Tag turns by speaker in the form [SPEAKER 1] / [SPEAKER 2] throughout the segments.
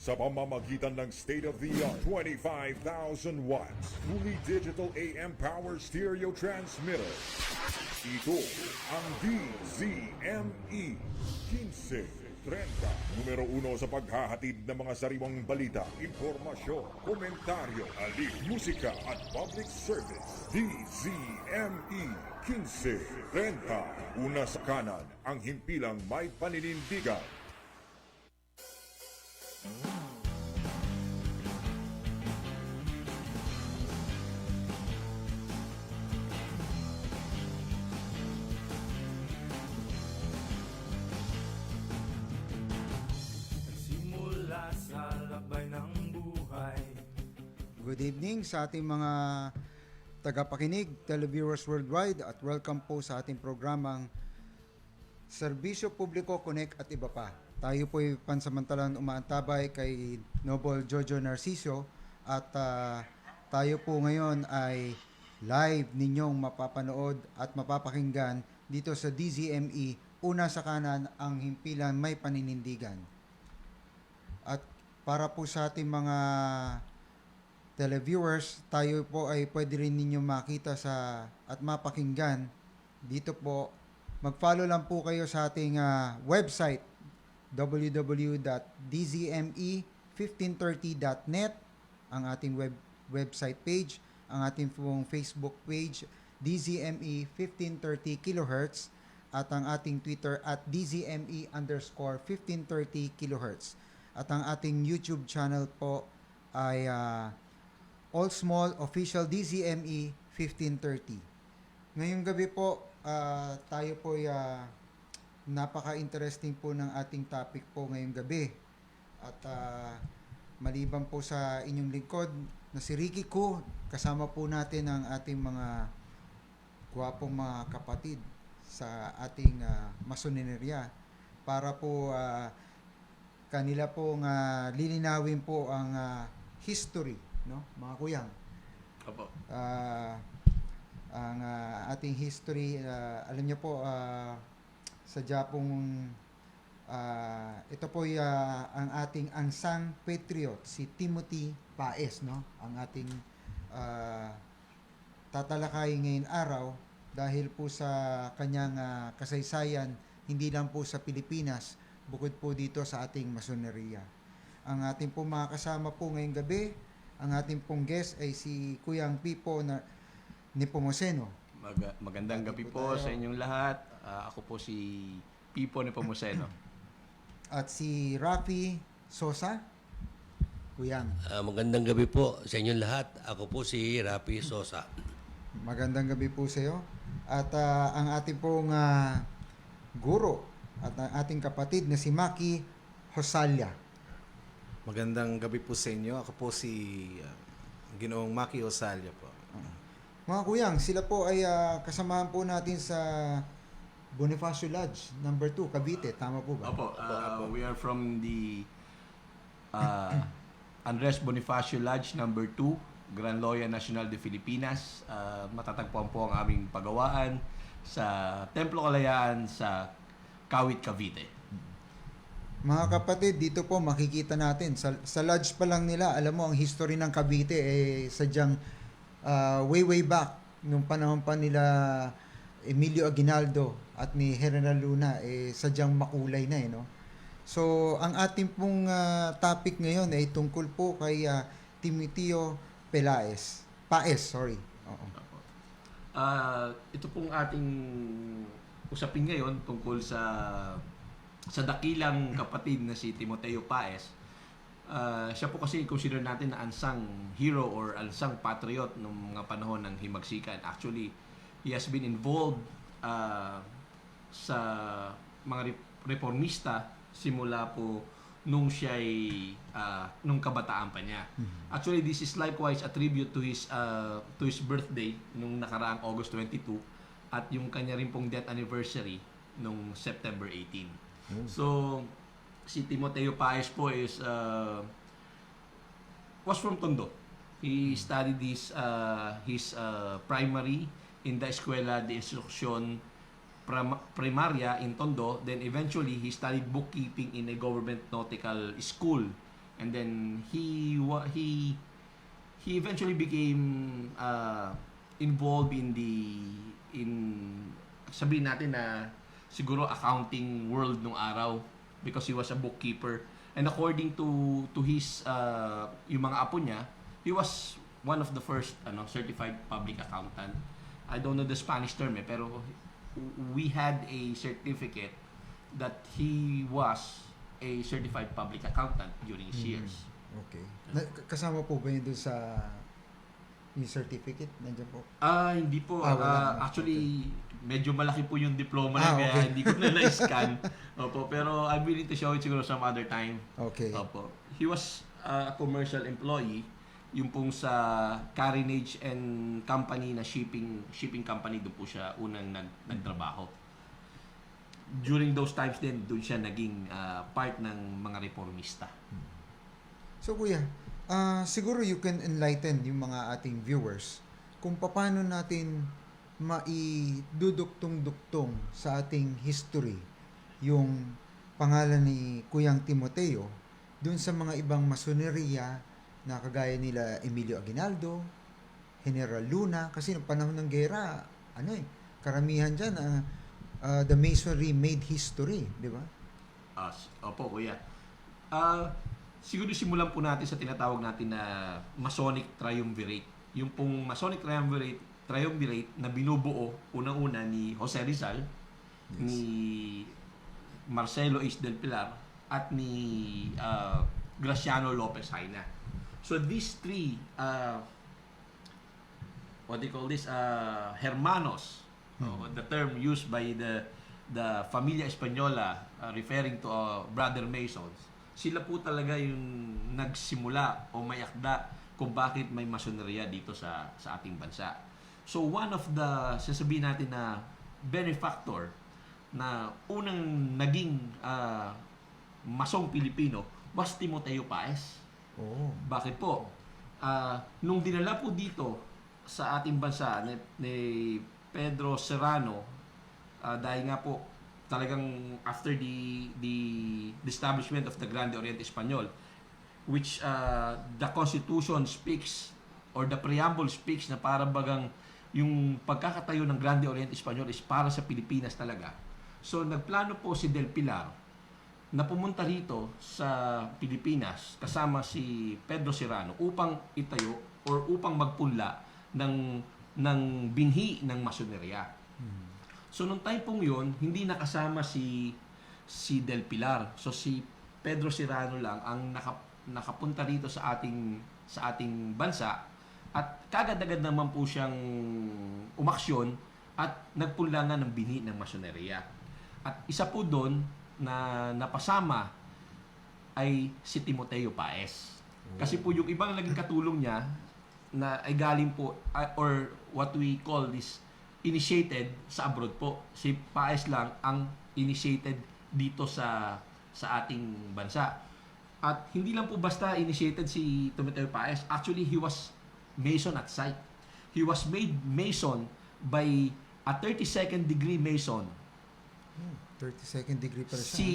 [SPEAKER 1] sa pamamagitan ng state-of-the-art 25,000 watts fully digital AM power stereo transmitter. Ito ang DZME 1530, numero 1 sa paghahatid ng mga sariwang balita, impormasyon, komentaryo, alib, musika at public service. DZME 1530, una sa kanan, ang himpilang may paninindigan.
[SPEAKER 2] Simula sa lakbay ng buhay.
[SPEAKER 3] Good evening sa ating mga tagapakinig, televiewers worldwide at welcome po sa ating programang Serbisyo Publiko Connect at iba pa. Tayo po ay pansamantalang umaantabay kay Noble Jojo Narciso at tayo po ngayon ay live ninyong mapapanood at mapapakinggan dito sa DZME, una sa kanan, ang himpilan may paninindigan. At para po sa ating mga televiewers, tayo po ay pwede rin ninyo makita sa at mapakinggan dito po. Mag-follow lang po kayo sa ating website www.dzme1530.net, ang ating website page, ang ating pong Facebook page DZME 1530 kHz at ang ating Twitter at DZME_1530 kHz. At ang ating YouTube channel po ay All Small Official DZME 1530. Ngayong gabi po, tayo po ay napaka-interesting po ng ating topic po ngayong gabi. At maliban po sa inyong lingkod na si Ricky Ko, kasama po natin ang ating mga gwapong mga kapatid sa ating masoneria para po kanila pong lilinawin po ang history, no, mga kuyang.
[SPEAKER 2] Opo.
[SPEAKER 3] Ang ating history, alam niyo po, sadya pong ito po ang ating angsang patriot, si Timothy Paes, no? Ang ating tatalakayin ngayong araw dahil po sa kanyang kasaysayan, hindi lang po sa Pilipinas, bukod po dito sa ating masoneria. Ang ating pong mga kasama po ngayong gabi, ang ating pong guest ay si Kuyang Pipo Nepomuceno.
[SPEAKER 2] Magandang gabi po sa inyong lahat. Ako po si Pipo Nepomuceno.
[SPEAKER 3] At si Rafi Sosa. Kuyang.
[SPEAKER 4] Magandang gabi po sa inyong lahat. Ako po si Rafi Sosa.
[SPEAKER 3] Magandang gabi po sa iyo. At ang ating pong guro at ang ating kapatid na si Maki Hosalya.
[SPEAKER 5] Magandang gabi po sa inyo. Ako po si Ginoong Maki Osalya po.
[SPEAKER 3] Mga kuyang, sila po ay kasamahan po natin sa Bonifacio Lodge, number 2, Cavite. Tama po ba?
[SPEAKER 2] Opo. We are from the Andres Bonifacio Lodge number 2, Gran Loya Nacional de Filipinas. Matatagpuan po ang aming pagawaan sa Templo Kalayaan sa Kawit, Cavite.
[SPEAKER 3] Mga kapatid, dito po makikita natin, sa lodge pa lang nila, alam mo, ang history ng Cavite, sadyang way back, nung panahon pa nila Emilio Aguinaldo at ni General Luna, sadyang makulay na, no? So, ang ating pong topic ngayon ay tungkol po kay Timoteo Paes. Oo.
[SPEAKER 2] Ito pong ating usapin ngayon tungkol sa dakilang kapatid na si Timoteo Paes. Siya po kasi consider natin na ansang hero or ansang patriot ng mga panahon ng himagsikan. Actually, he has been involved sa mga reformista simula po nung siya'y nung kabataan pa niya. Actually, this is likewise a tribute to his birthday nung nakaraang August 22 at yung kanya rin pong death anniversary nung September 18. So, si Timoteo Paes po was from Tondo. He studied his primary in the Escuela de Instrucción Primaria in Tondo. Then eventually, he studied bookkeeping in a government nautical school And then he eventually became involved in sabihin natin na siguro accounting world nung araw because he was a bookkeeper. And according to his yung mga apo niya, he was one of the first certified public accountant. I don't know the Spanish term pero we had a certificate that he was a certified public accountant during his years.
[SPEAKER 3] Okay. Kasama po ba yun doon sa yung certificate? Nandiyan po?
[SPEAKER 2] Hindi po.
[SPEAKER 3] Wala.
[SPEAKER 2] Actually, medyo malaki po yung diploma na kaya
[SPEAKER 3] okay.
[SPEAKER 2] hindi ko na na-scan. Opo, pero I'm willing to show it siguro some other time.
[SPEAKER 3] Okay.
[SPEAKER 2] Opo. He was a commercial employee, yung pong sa Carriage and Company na shipping company, doon po siya unang nagtrabaho. During those times din, doon siya naging part ng mga reformista.
[SPEAKER 3] So kuya, siguro you can enlighten yung mga ating viewers kung paano natin maiduduktong-duktong sa ating history yung pangalan ni Kuyang Timoteo dun sa mga ibang masoneria na kagaya nila Emilio Aguinaldo, General Luna, kasi noong panahon ng gera, karamihan dyan, the masonry made history, di ba?
[SPEAKER 2] Opo, kuya. Siguro simulan po natin sa tinatawag natin na Masonic Triumvirate. Yung pong Masonic Triumvirate na binubuo unang-una ni Jose Rizal, ni Marcelo H. del Pilar, at ni Graciano Lopez Haina. So these three, what do you call this? Hermanos, the term used by the Familia Española referring to brother Masons, sila po talaga yung nagsimula o may akda kung bakit may masoneria dito sa ating bansa. So one of the, sasabihin natin na benefactor na unang naging masong Pilipino was Timoteo Paez.
[SPEAKER 3] Oh.
[SPEAKER 2] Bakit po? Nung dinala po dito sa ating bansa ni Pedro Serrano, dahil nga po talagang after the establishment of the Grande Oriente Espanyol, which the Constitution speaks or the preamble speaks na para bagang yung pagkakatayo ng Grande Oriente Espanyol is para sa Pilipinas talaga. So nagplano po si Del Pilar na pumunta rito sa Pilipinas kasama si Pedro Serrano upang itayo or upang magpunla ng binhi ng masoneria. So nung time pong yun, hindi nakasama si Del Pilar. So si Pedro Serrano lang ang nakapunta rito sa ating bansa at kagad-agad naman po siyang umaksyon at nagpunla nga ng binhi ng masoneria. At isa po doon na napasama ay si Timoteo Paez. Kasi po yung ibang naging katulong niya na ay galing po or what we call this initiated sa abroad po. Si Paez lang ang initiated dito sa ating bansa. At hindi lang po basta initiated si Timoteo Paez. Actually, he was Mason at sight. He was made Mason by a 32nd degree Mason.
[SPEAKER 3] 32nd degree pala siya.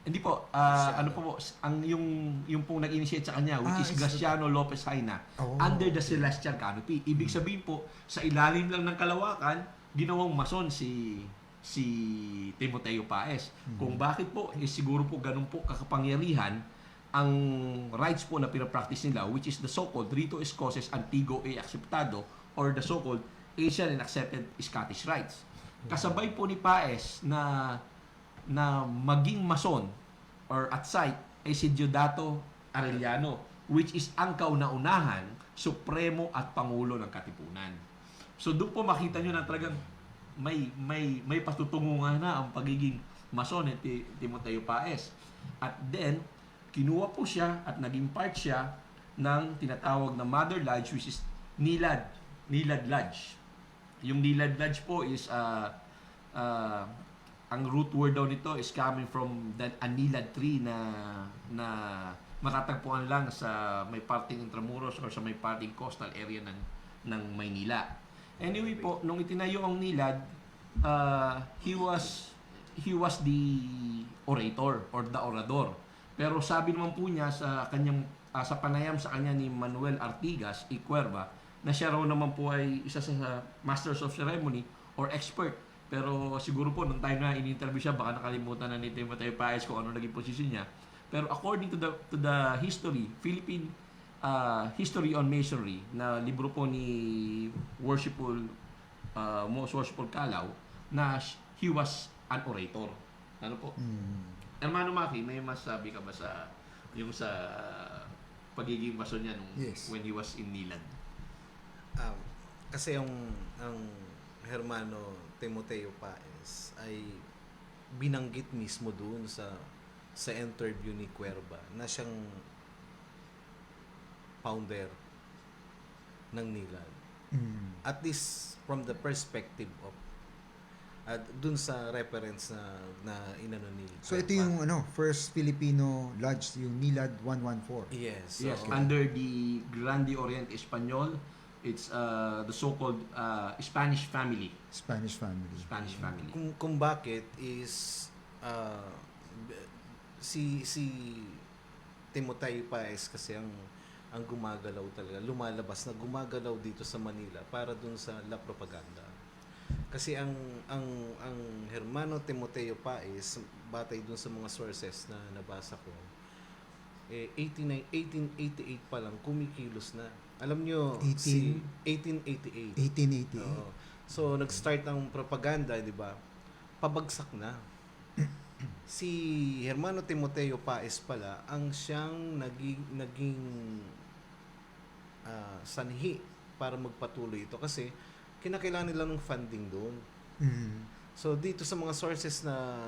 [SPEAKER 2] Hindi po, ano po, ang yung pong nag-initiate sa kanya, which is Graciano Lopez Haina, under the Celestial Canopy. Ibig sabihin po, sa ilalim lang ng kalawakan, ginawang mason si Timoteo Paez. Kung bakit po, siguro po ganun po kakapangyarihan ang rights po na pinapractice nila, which is the so-called Rito Escocés Antiguo e Acceptado or the so-called Asian and Accepted Scottish Rites. Kasabay po ni Paez na maging mason or at sight ay si Diodato Arellano, which is ang kauna-unahan, supremo at pangulo ng Katipunan. So doon po makita nyo na talagang may patutunguhan na ang pagiging mason ni Timoteo Paez. At then, kinuha po siya at naging part siya ng tinatawag na Mother Lodge, which is Nilad Lodge. Yung Nilad Lodge po is ang root word daw nito is coming from that anilad tree na matatagpuan lang sa may parting Intramuros or sa may parting coastal area ng Maynila. Anyway po, nung itinayo ang Nilad, he was the orator or the orador. Pero sabi naman po niya sa kanyang sa panayam sa kanya ni Manuel Artigas y Cuerva na siya raw naman po ay isa sa Masters of Ceremony or expert. Pero siguro po nung time na in-interview siya baka nakalimutan na ni Timoteo Paez kung ano naging position niya. Pero according to the history, Philippine History on Masonry na libro po ni Most Worshipful Calao na he was an orator. Ano po? Hermano Maki, may masabi ka ba sa yung sa pagiging mason niya nung
[SPEAKER 3] Yes.
[SPEAKER 2] when he was in Nilad?
[SPEAKER 5] Kasi ang Hermano Timoteo Paez ay binanggit mismo doon sa interview ni Cuerva na siyang founder ng Nilad. At least from the perspective of dun sa reference na inano ni
[SPEAKER 3] So ito
[SPEAKER 5] Cuerva.
[SPEAKER 3] yung first Filipino lodge, yung Nilad 114.
[SPEAKER 5] Yes.
[SPEAKER 2] Yes,
[SPEAKER 5] oo.
[SPEAKER 2] under the Grande Oriente Español, it's the so-called Spanish family.
[SPEAKER 3] Spanish family.
[SPEAKER 2] Spanish family.
[SPEAKER 5] Kung bakit is si Timoteo Paez kasi ang gumagalaw talaga, lumalabas na gumagalaw dito sa Manila para dun sa La Propaganda. Kasi ang Hermano Timoteo Paez, batay dun sa mga sources na nabasa ko, 1888 pa lang kumikilos na. Alam nyo, 1888.
[SPEAKER 3] 1888.
[SPEAKER 5] Oo. So, nag-start ang propaganda, di ba? Pabagsak na. Si Hermano Timoteo Paez pala, ang siyang naging sanhi para magpatuloy ito. Kasi, kinakailangan nila ng funding doon. So, dito sa mga sources na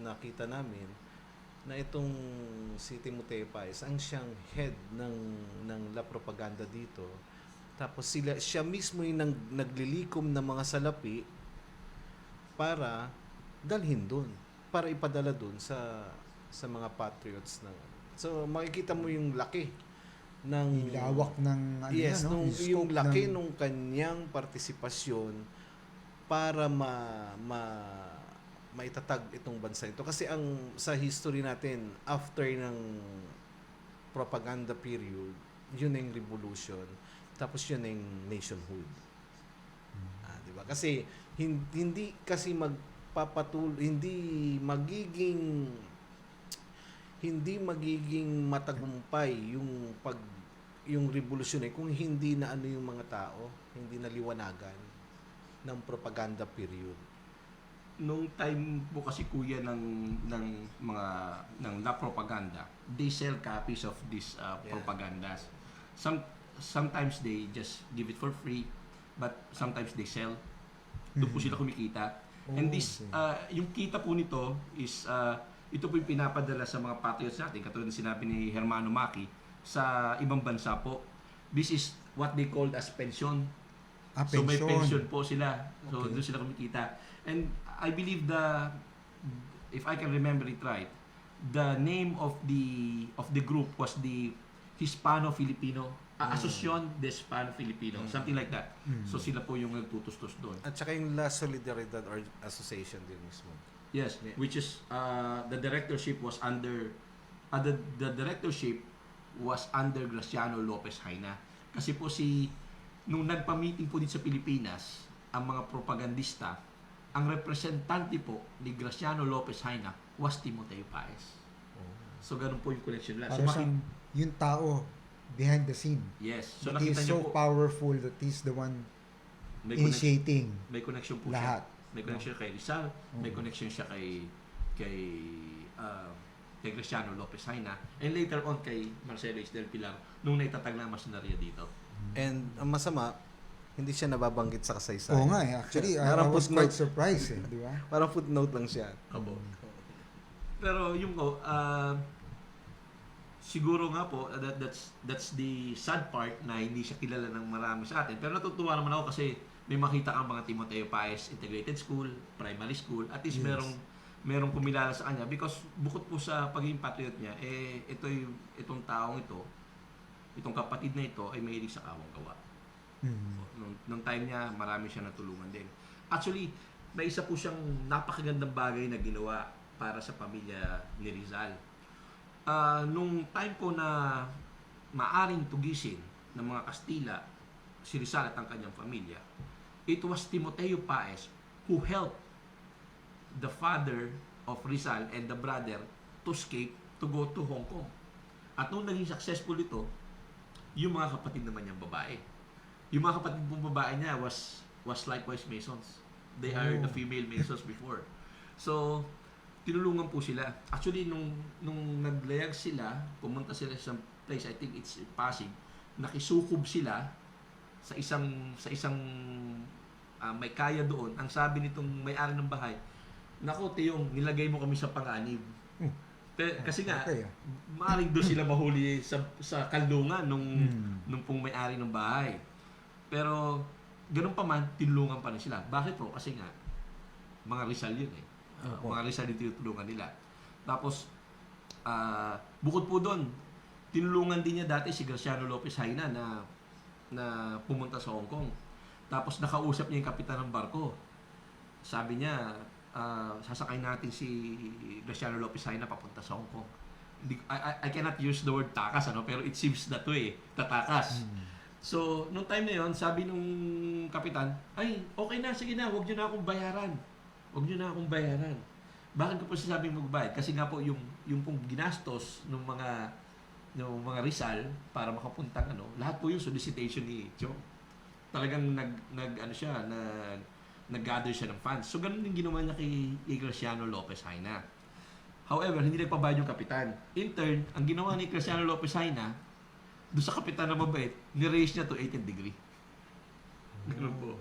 [SPEAKER 5] nakita namin, na itong si Timoteo Paez, ang siyang head ng La Propaganda dito. Tapos siya mismo yung naglilikom ng mga salapi para dalhin doon, para ipadala doon sa mga patriots so makikita mo yung laki ng
[SPEAKER 3] Yung lawak ng
[SPEAKER 5] yes,
[SPEAKER 3] yung
[SPEAKER 5] yung
[SPEAKER 3] scope
[SPEAKER 5] laki
[SPEAKER 3] ng-
[SPEAKER 5] nung kanyang partisipasyon para maitatag itong bansa ito. Kasi sa history natin, after ng propaganda period, yun yung revolution, tapos yun yung nationhood. Di ba? Kasi hindi kasi hindi magiging matagumpay yung revolusyon kung hindi na yung mga tao, hindi naliwanagan ng propaganda period.
[SPEAKER 2] Nung time po kasi kuya ng La Propaganda, they sell copies of these propagandas. Sometimes they just give it for free, but sometimes they sell. Doon po sila kumikita. And this, yung kita po nito is, ito po yung pinapadala sa mga patriots natin, katulad ng sinabi ni Hermano Maki, sa ibang bansa po. This is what they called as pension. So may pension po sila. So doon sila kumikita. And I believe if I can remember it right, the name of the group was the Hispano-Filipino Asociación de Hispano-Filipino, something like that. So sila po yung nagtutustos doon.
[SPEAKER 5] At saka yung La Solidaridad or Association din mismo.
[SPEAKER 2] Yes,
[SPEAKER 5] Yeah.
[SPEAKER 2] which is the directorship was under the directorship was under Graciano Lopez Haina. Kasi po nung nagpa-meeting po dito sa Pilipinas, ang mga propagandista, ang representante po ni Graciano Lopez Haina was Timoteo Paez. So ganun po yung connection nila. So,
[SPEAKER 3] Para siyang yung tao behind the scene.
[SPEAKER 2] yes. So
[SPEAKER 3] That he
[SPEAKER 2] nakita
[SPEAKER 3] is
[SPEAKER 2] niyo
[SPEAKER 3] so
[SPEAKER 2] po,
[SPEAKER 3] powerful that he's the one
[SPEAKER 2] may
[SPEAKER 3] initiating
[SPEAKER 2] may connection po
[SPEAKER 3] lahat.
[SPEAKER 2] siya. May connection kay Rizal, may connection siya kay Graciano Lopez Haina, and later on kay Marcelo H. del Pilar nung naitatag na ang masonerya dito.
[SPEAKER 5] And ang masama, hindi siya nababanggit sa kasaysayan.
[SPEAKER 3] Oo nga actually, I
[SPEAKER 5] Parang
[SPEAKER 3] was quite
[SPEAKER 5] footnote.
[SPEAKER 3] surprised di ba?
[SPEAKER 5] Parang footnote lang siya.
[SPEAKER 2] Opo. Pero yung siguro nga po that's the sad part na hindi siya kilala ng marami sa atin. Pero natutuwa naman ako kasi may makita kang mga Timoteo Paez Integrated School, Primary School, at least
[SPEAKER 3] Yes.
[SPEAKER 2] merong kumilala sa kanya because bukod po sa pagiging patriot niya, itong taong ito, itong kapatid na ito ay mahilig sa kawang gawa. Nung time niya, marami siya natulungan din. Actually, may isa po siyang napakagandang bagay na ginawa para sa pamilya ni Rizal. Nung time po na maaring tugisin ng mga Kastila si Rizal at ang kanyang pamilya, it was Timoteo Paez who helped the father of Rizal and the brother to escape to go to Hong Kong. At nung naging successful ito, yung mga kapatid naman niyang babae. Yung mga kapatid pong babae niya was likewise Masons. They are the female Masons before. So, tinulungan po sila. Actually, nung naglayag sila, pumunta sila sa place, I think it's Pasig, nakisukob sila sa isang may kaya doon. Ang sabi nitong may-ari ng bahay, "Nako, Tiyong, nilagay mo kami sa pang-anib." Kasi nga, maaaring doon sila mahuli sa kaldungan nung pong may-ari ng bahay. Pero, ganun pa man, tinulungan pa rin sila. Bakit po? Kasi nga, mga Rizal yun eh. Mga Rizal yung tinutulungan nila. Tapos, bukod po doon, tinulungan din niya dati si Graciano Lopez Haina na pumunta sa Hong Kong. Tapos, nakausap niya yung kapitan ng barko. Sabi niya, sasakay natin si Graciano Lopez Haina papunta sa Hong Kong. I cannot use the word takas, pero it seems that way, tatakas. So, nung time na yon, sabi nung kapitan, "Ay, okay na, sige na, huwag niyo na akong bayaran. Huwag niyo na akong bayaran." Bakit ko po sinasabing magbayad? Kasi nga po, yung pong ginastos ng mga Rizal para makapuntang lahat po yung solicitation ni Chong. Talagang nag-gather siya ng funds. So, ganun yung ginawa niya kay Graciano Lopez Haina. However, hindi nagpabayad yung kapitan. In turn, ang ginawa ni Graciano Lopez Haina, doon sa kapitan na mabait, ni-raise niya to 18th degree. Ganun po.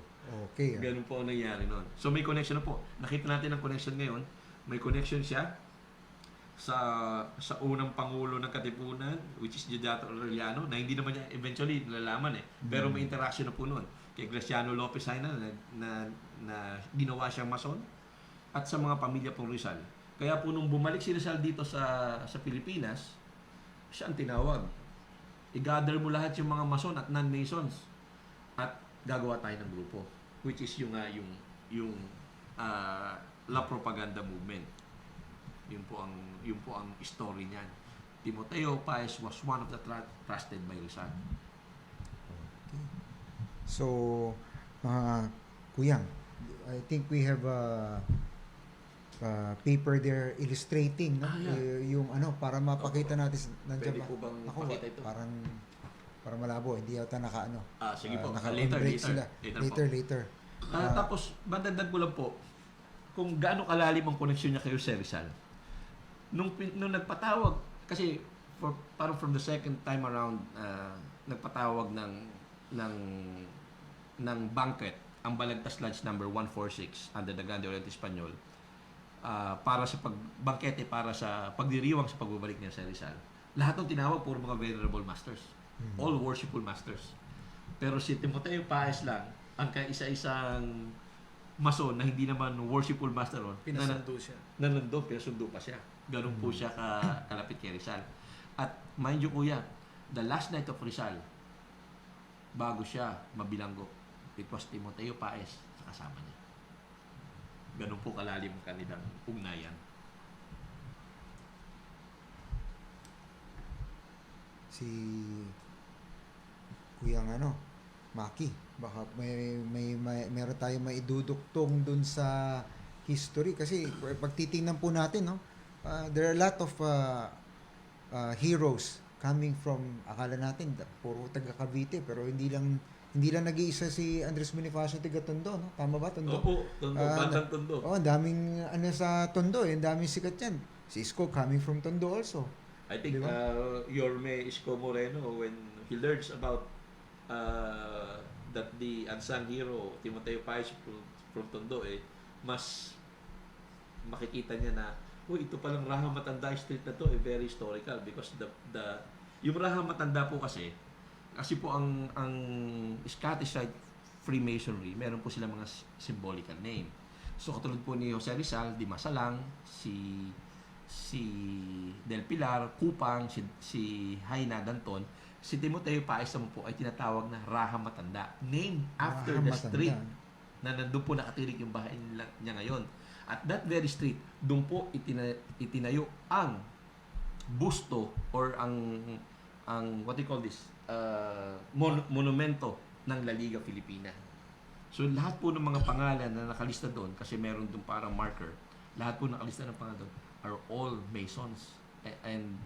[SPEAKER 3] Okay.
[SPEAKER 2] Ganun po ang nangyari noon. So, may connection na po. Nakita natin ang connection ngayon. May connection siya sa unang pangulo ng Katipunan, which is Didato Aureliano, na hindi naman niya eventually nalalaman eh. Pero may interaction na po noon kay Graciano Lopez Haina na ginawa siyang mason at sa mga pamilya pong Rizal. Kaya po nung bumalik si Rizal dito sa Pilipinas, siya ang tinawag. I-gather mo lahat yung mga mason at non-masons at gagawa tayo ng grupo, which is yung La Propaganda Movement. Yun po ang story niyan. Timoteo Paez was one of the trusted by Rizal.
[SPEAKER 3] So, mga kuyang, I think we have a paper there illustrating yung para mapakita natin nandiyan
[SPEAKER 2] Pwede
[SPEAKER 3] ba?
[SPEAKER 2] po bang
[SPEAKER 3] Ako,
[SPEAKER 2] pakita ito?
[SPEAKER 3] parang malabo, hindi yata
[SPEAKER 2] Sige po,
[SPEAKER 3] naka-break sila. Later.
[SPEAKER 2] Tapos, bandagdag ko lang po, kung gaano kalalim ang koneksyon niya kayo sa Rizal. Nung nagpatawag, kasi parang from the second time around, nagpatawag ng banquet, ang Balagtas Lodge number 146 under the Grande Oriente Espanyol, para sa pagbangkete, para sa pagdiriwang sa pagbabalik niya sa Rizal. Lahat ng tinawag, puro mga venerable masters. All worshipful masters. Pero si Timoteo Paez lang, ang kaisa-isang mason na hindi naman worshipful master ron.
[SPEAKER 5] Pinasundo siya.
[SPEAKER 2] Nanando, pinasundo pa siya. Ganun po siya kalapit kay Rizal. At mind you kuya, the last night of Rizal, bago siya mabilanggo, it was Timoteo Paez sa kasama niya. Ganun po kalalim ang kanilang ugnayan.
[SPEAKER 3] Si Kuyang Maki, baka meron tayong maiduduktong dun sa history kasi pag titingnan po natin there are a lot of heroes coming from, akala natin puro taga Cavite, pero hindi lang nag-iisa si Andres Bonifacio taga Tondo, tama ba, Tondo?
[SPEAKER 2] Opo, Tondo, bandang Tondo.
[SPEAKER 3] Ang daming sa Tondo, ang daming sikat yan. Si Isko coming from Tondo also.
[SPEAKER 2] I think Yorme Isko Moreno, when he learns about that the unsung hero Timoteo Paez from Tondo, mas makikita niya na ito palang Raha Matanda Street na to, very historical because yung Raha Matanda po kasi po ang Scottish Rite Freemasonry, meron po sila mga symbolical name. So katulad po ni Jose Rizal, Di Masalang, si Del Pilar, Kupang, si Haina Danton, si Timoteo Paez naman po ay tinatawag na Raha Matanda, named after
[SPEAKER 3] Raha
[SPEAKER 2] the
[SPEAKER 3] Matanda.
[SPEAKER 2] street na nandun po nakatirik yung bahay niya ngayon. At that very street, doon po itinayo ang busto or ang what do you call this? Monumento ng La Liga Filipina. So lahat po ng mga pangalan na nakalista doon, kasi meron doon parang marker, lahat po nakalista ng pangalan doon are all Masons. And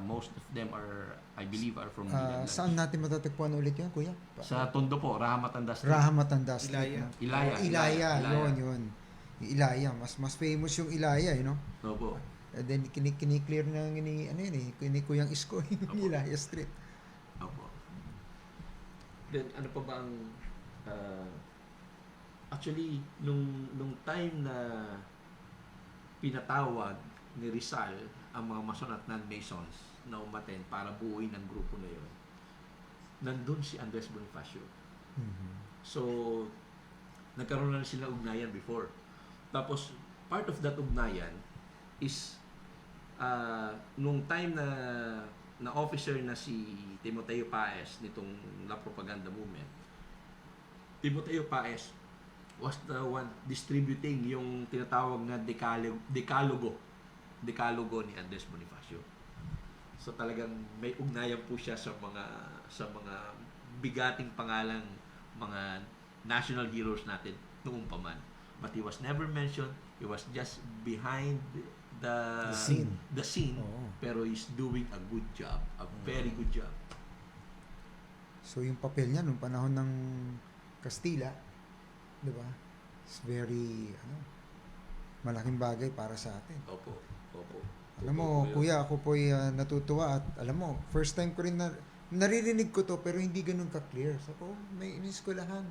[SPEAKER 2] most of them are, I believe, are from Milan.
[SPEAKER 3] Saan natin matatagpuan ulit yun, kuya?
[SPEAKER 2] Sa Tondo po, Raha Matanda Street.
[SPEAKER 3] Raha Matanda Street.
[SPEAKER 5] Ilaya.
[SPEAKER 3] no?
[SPEAKER 2] Ilaya.
[SPEAKER 3] Ilaya, yun. Yung Ilaya, mas famous yung Ilaya, you know?
[SPEAKER 2] Opo.
[SPEAKER 3] And then kiniklear ng ni Kuyang Isko yung Ilaya Street.
[SPEAKER 2] Opo. Then, ano pa ba ang... actually, nung time na pinatawag ni Rizal ang mga Mason at non-Masons na umaten para buuin ang grupo na yun, nandun si Andres Bonifacio. So, nagkaroon na sila ugnayan before. Tapos, part of that ugnayan is nung time na officer na si Timoteo Paez nitong La Propaganda Movement, Timoteo Paez was the one distributing yung tinatawag na dekalogo ni Andres Bonifacio. So talagang may ugnayan po siya sa mga bigating pangalang mga national heroes natin noong pa man. But he was never mentioned. He was just behind the scene.
[SPEAKER 3] Oo.
[SPEAKER 2] Pero he's doing a good job, a very good job.
[SPEAKER 3] So yung papel niya nung panahon ng Kastila, 'di ba? It's very malaking bagay para sa atin.
[SPEAKER 2] Opo.
[SPEAKER 3] Alam mo, kuya, ako po natutuwa at alam mo, first time ko rin naririnig ko to pero hindi ganun ka-clear. So, may iniskulahan.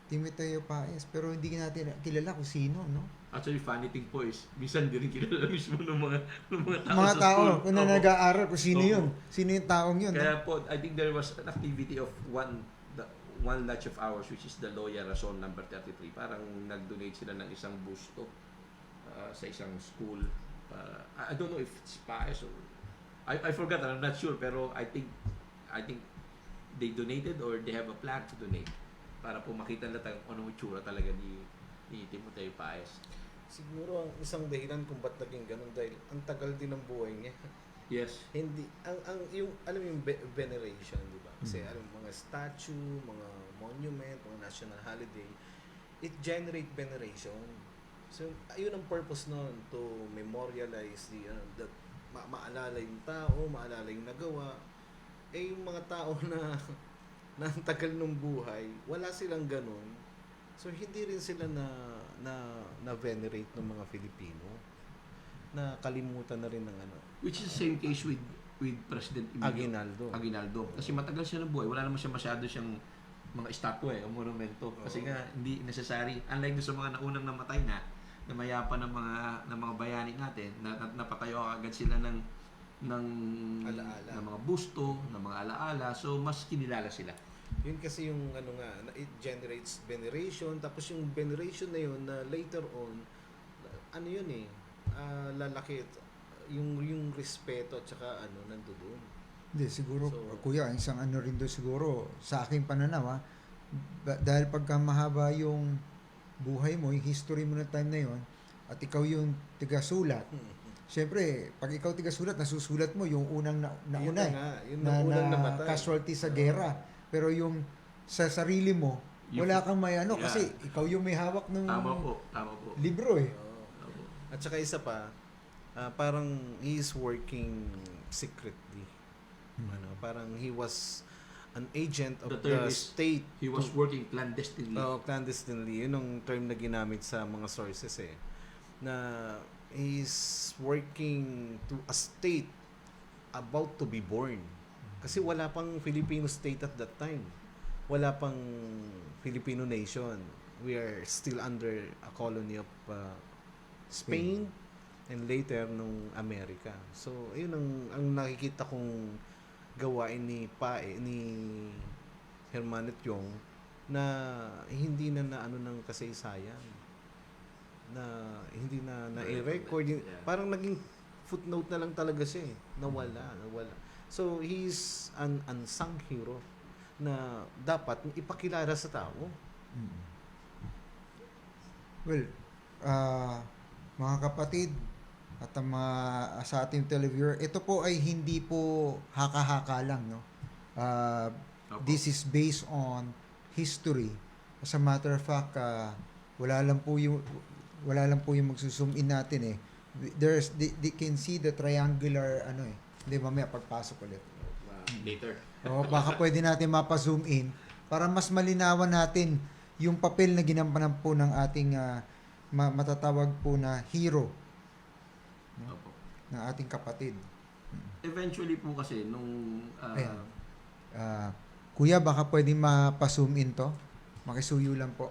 [SPEAKER 3] Timoteo Paez, pero hindi natin kilala kung sino, no?
[SPEAKER 2] Actually, funny thing po is, minsan din rin kilala mismo ng mga tao
[SPEAKER 3] Mga
[SPEAKER 2] sa
[SPEAKER 3] tao,
[SPEAKER 2] school.
[SPEAKER 3] kung na
[SPEAKER 2] Opo.
[SPEAKER 3] nag-aaral, kung sino
[SPEAKER 2] Opo.
[SPEAKER 3] yun. Sino yung taong yun.
[SPEAKER 2] Kaya po, I think there was an activity of one batch of ours, which is the Loya Rason number 33. Parang nag-donate sila ng isang busto sa isang school. I don't know if it's Paez or... I forgot, I'm not sure, pero I think they donated or they have a plan to donate para po makita nila anong itsura talaga ni Timoteo Paez.
[SPEAKER 5] Siguro ang isang dahilan kung ba't naging ganun dahil ang tagal din ng buhay niya.
[SPEAKER 2] Yes.
[SPEAKER 5] Hindi ang yung alam mo yung veneration, di ba? Kasi alam mo, mga statue, mga monument, mga national holiday, it generate veneration. So ayun ang purpose noon, to memorialize the maalala yung tao, maalala yung nagawa. Eh yung mga tao na ang tagal ng buhay, wala silang ganun. So hindi rin sila na venerate ng mga Filipino. Na kalimutan na rin ng
[SPEAKER 2] Which is the same case with President
[SPEAKER 5] Aguinaldo.
[SPEAKER 2] Aguinaldo. Kasi matagal siya ng buhay. Wala naman siya masyado siyang mga estatwa o monumento. Kasi nga, hindi necessary. Unlike sa mga naunang namatay na mayapa ng mga bayani natin, napatayo agad sila ng
[SPEAKER 5] Alaala.
[SPEAKER 2] ng mga busto, ng mga alaala. So, mas kinilala sila.
[SPEAKER 5] Yun kasi yung it generates veneration. Tapos yung veneration na yun, na later on, lalaki yung respeto at saka nandoon.
[SPEAKER 3] Hindi, siguro,
[SPEAKER 5] So,
[SPEAKER 3] kuya, isang rin doon siguro, sa aking pananaw, dahil pagka mahaba yung buhay mo, yung history mo na time na yon, at ikaw yung tiga-sulat, syempre, pag ikaw tiga-sulat, nasusulat mo yung unang nauna,
[SPEAKER 5] Yun ang unang namatay.
[SPEAKER 3] casualty sa gera. Pero yung sa sarili mo, wala kang may
[SPEAKER 2] Yeah.
[SPEAKER 3] kasi ikaw yung may hawak ng
[SPEAKER 2] Tama po.
[SPEAKER 3] libro eh.
[SPEAKER 5] Oo. At saka isa pa, parang he is working secretly. Parang he was an agent of
[SPEAKER 2] The
[SPEAKER 5] the,
[SPEAKER 2] term is,
[SPEAKER 5] state.
[SPEAKER 2] He was working clandestinely.
[SPEAKER 5] Clandestinely. Yun ang term na ginamit sa mga sources na he's working to a state about to be born. Kasi wala pang Filipino state at that time. Wala pang Filipino nation. We are still under a colony of Spain and later nung America. So, ayun ang nakikita kong gawain ni Herman at Yong na hindi na ng kasaysayan. Na hindi na i-record.
[SPEAKER 2] Yeah.
[SPEAKER 5] Parang naging footnote na lang talaga siya nawala. So, he's an unsung hero na dapat ipakilala sa tao.
[SPEAKER 3] Well, mga kapatid at ang mga sa ating televiewer, ito po ay hindi po haka-haka lang, no?
[SPEAKER 2] Opo.
[SPEAKER 3] This is based on history. As a matter of fact, wala lang po yung magsusum in natin eh. They can see the triangular ano eh. Hindi, mamaya pagpasok ulit.
[SPEAKER 2] Later.
[SPEAKER 3] O baka pwede natin mapa-zoom in para mas malinawan natin yung papel na ginampanan po ng ating matatawag po na hero
[SPEAKER 2] Opo.
[SPEAKER 3] ng ating kapatid.
[SPEAKER 2] Eventually po kasi nung
[SPEAKER 3] Ayan. Kuya, baka pwede mapa-zoom in to? Makisuyo lang po.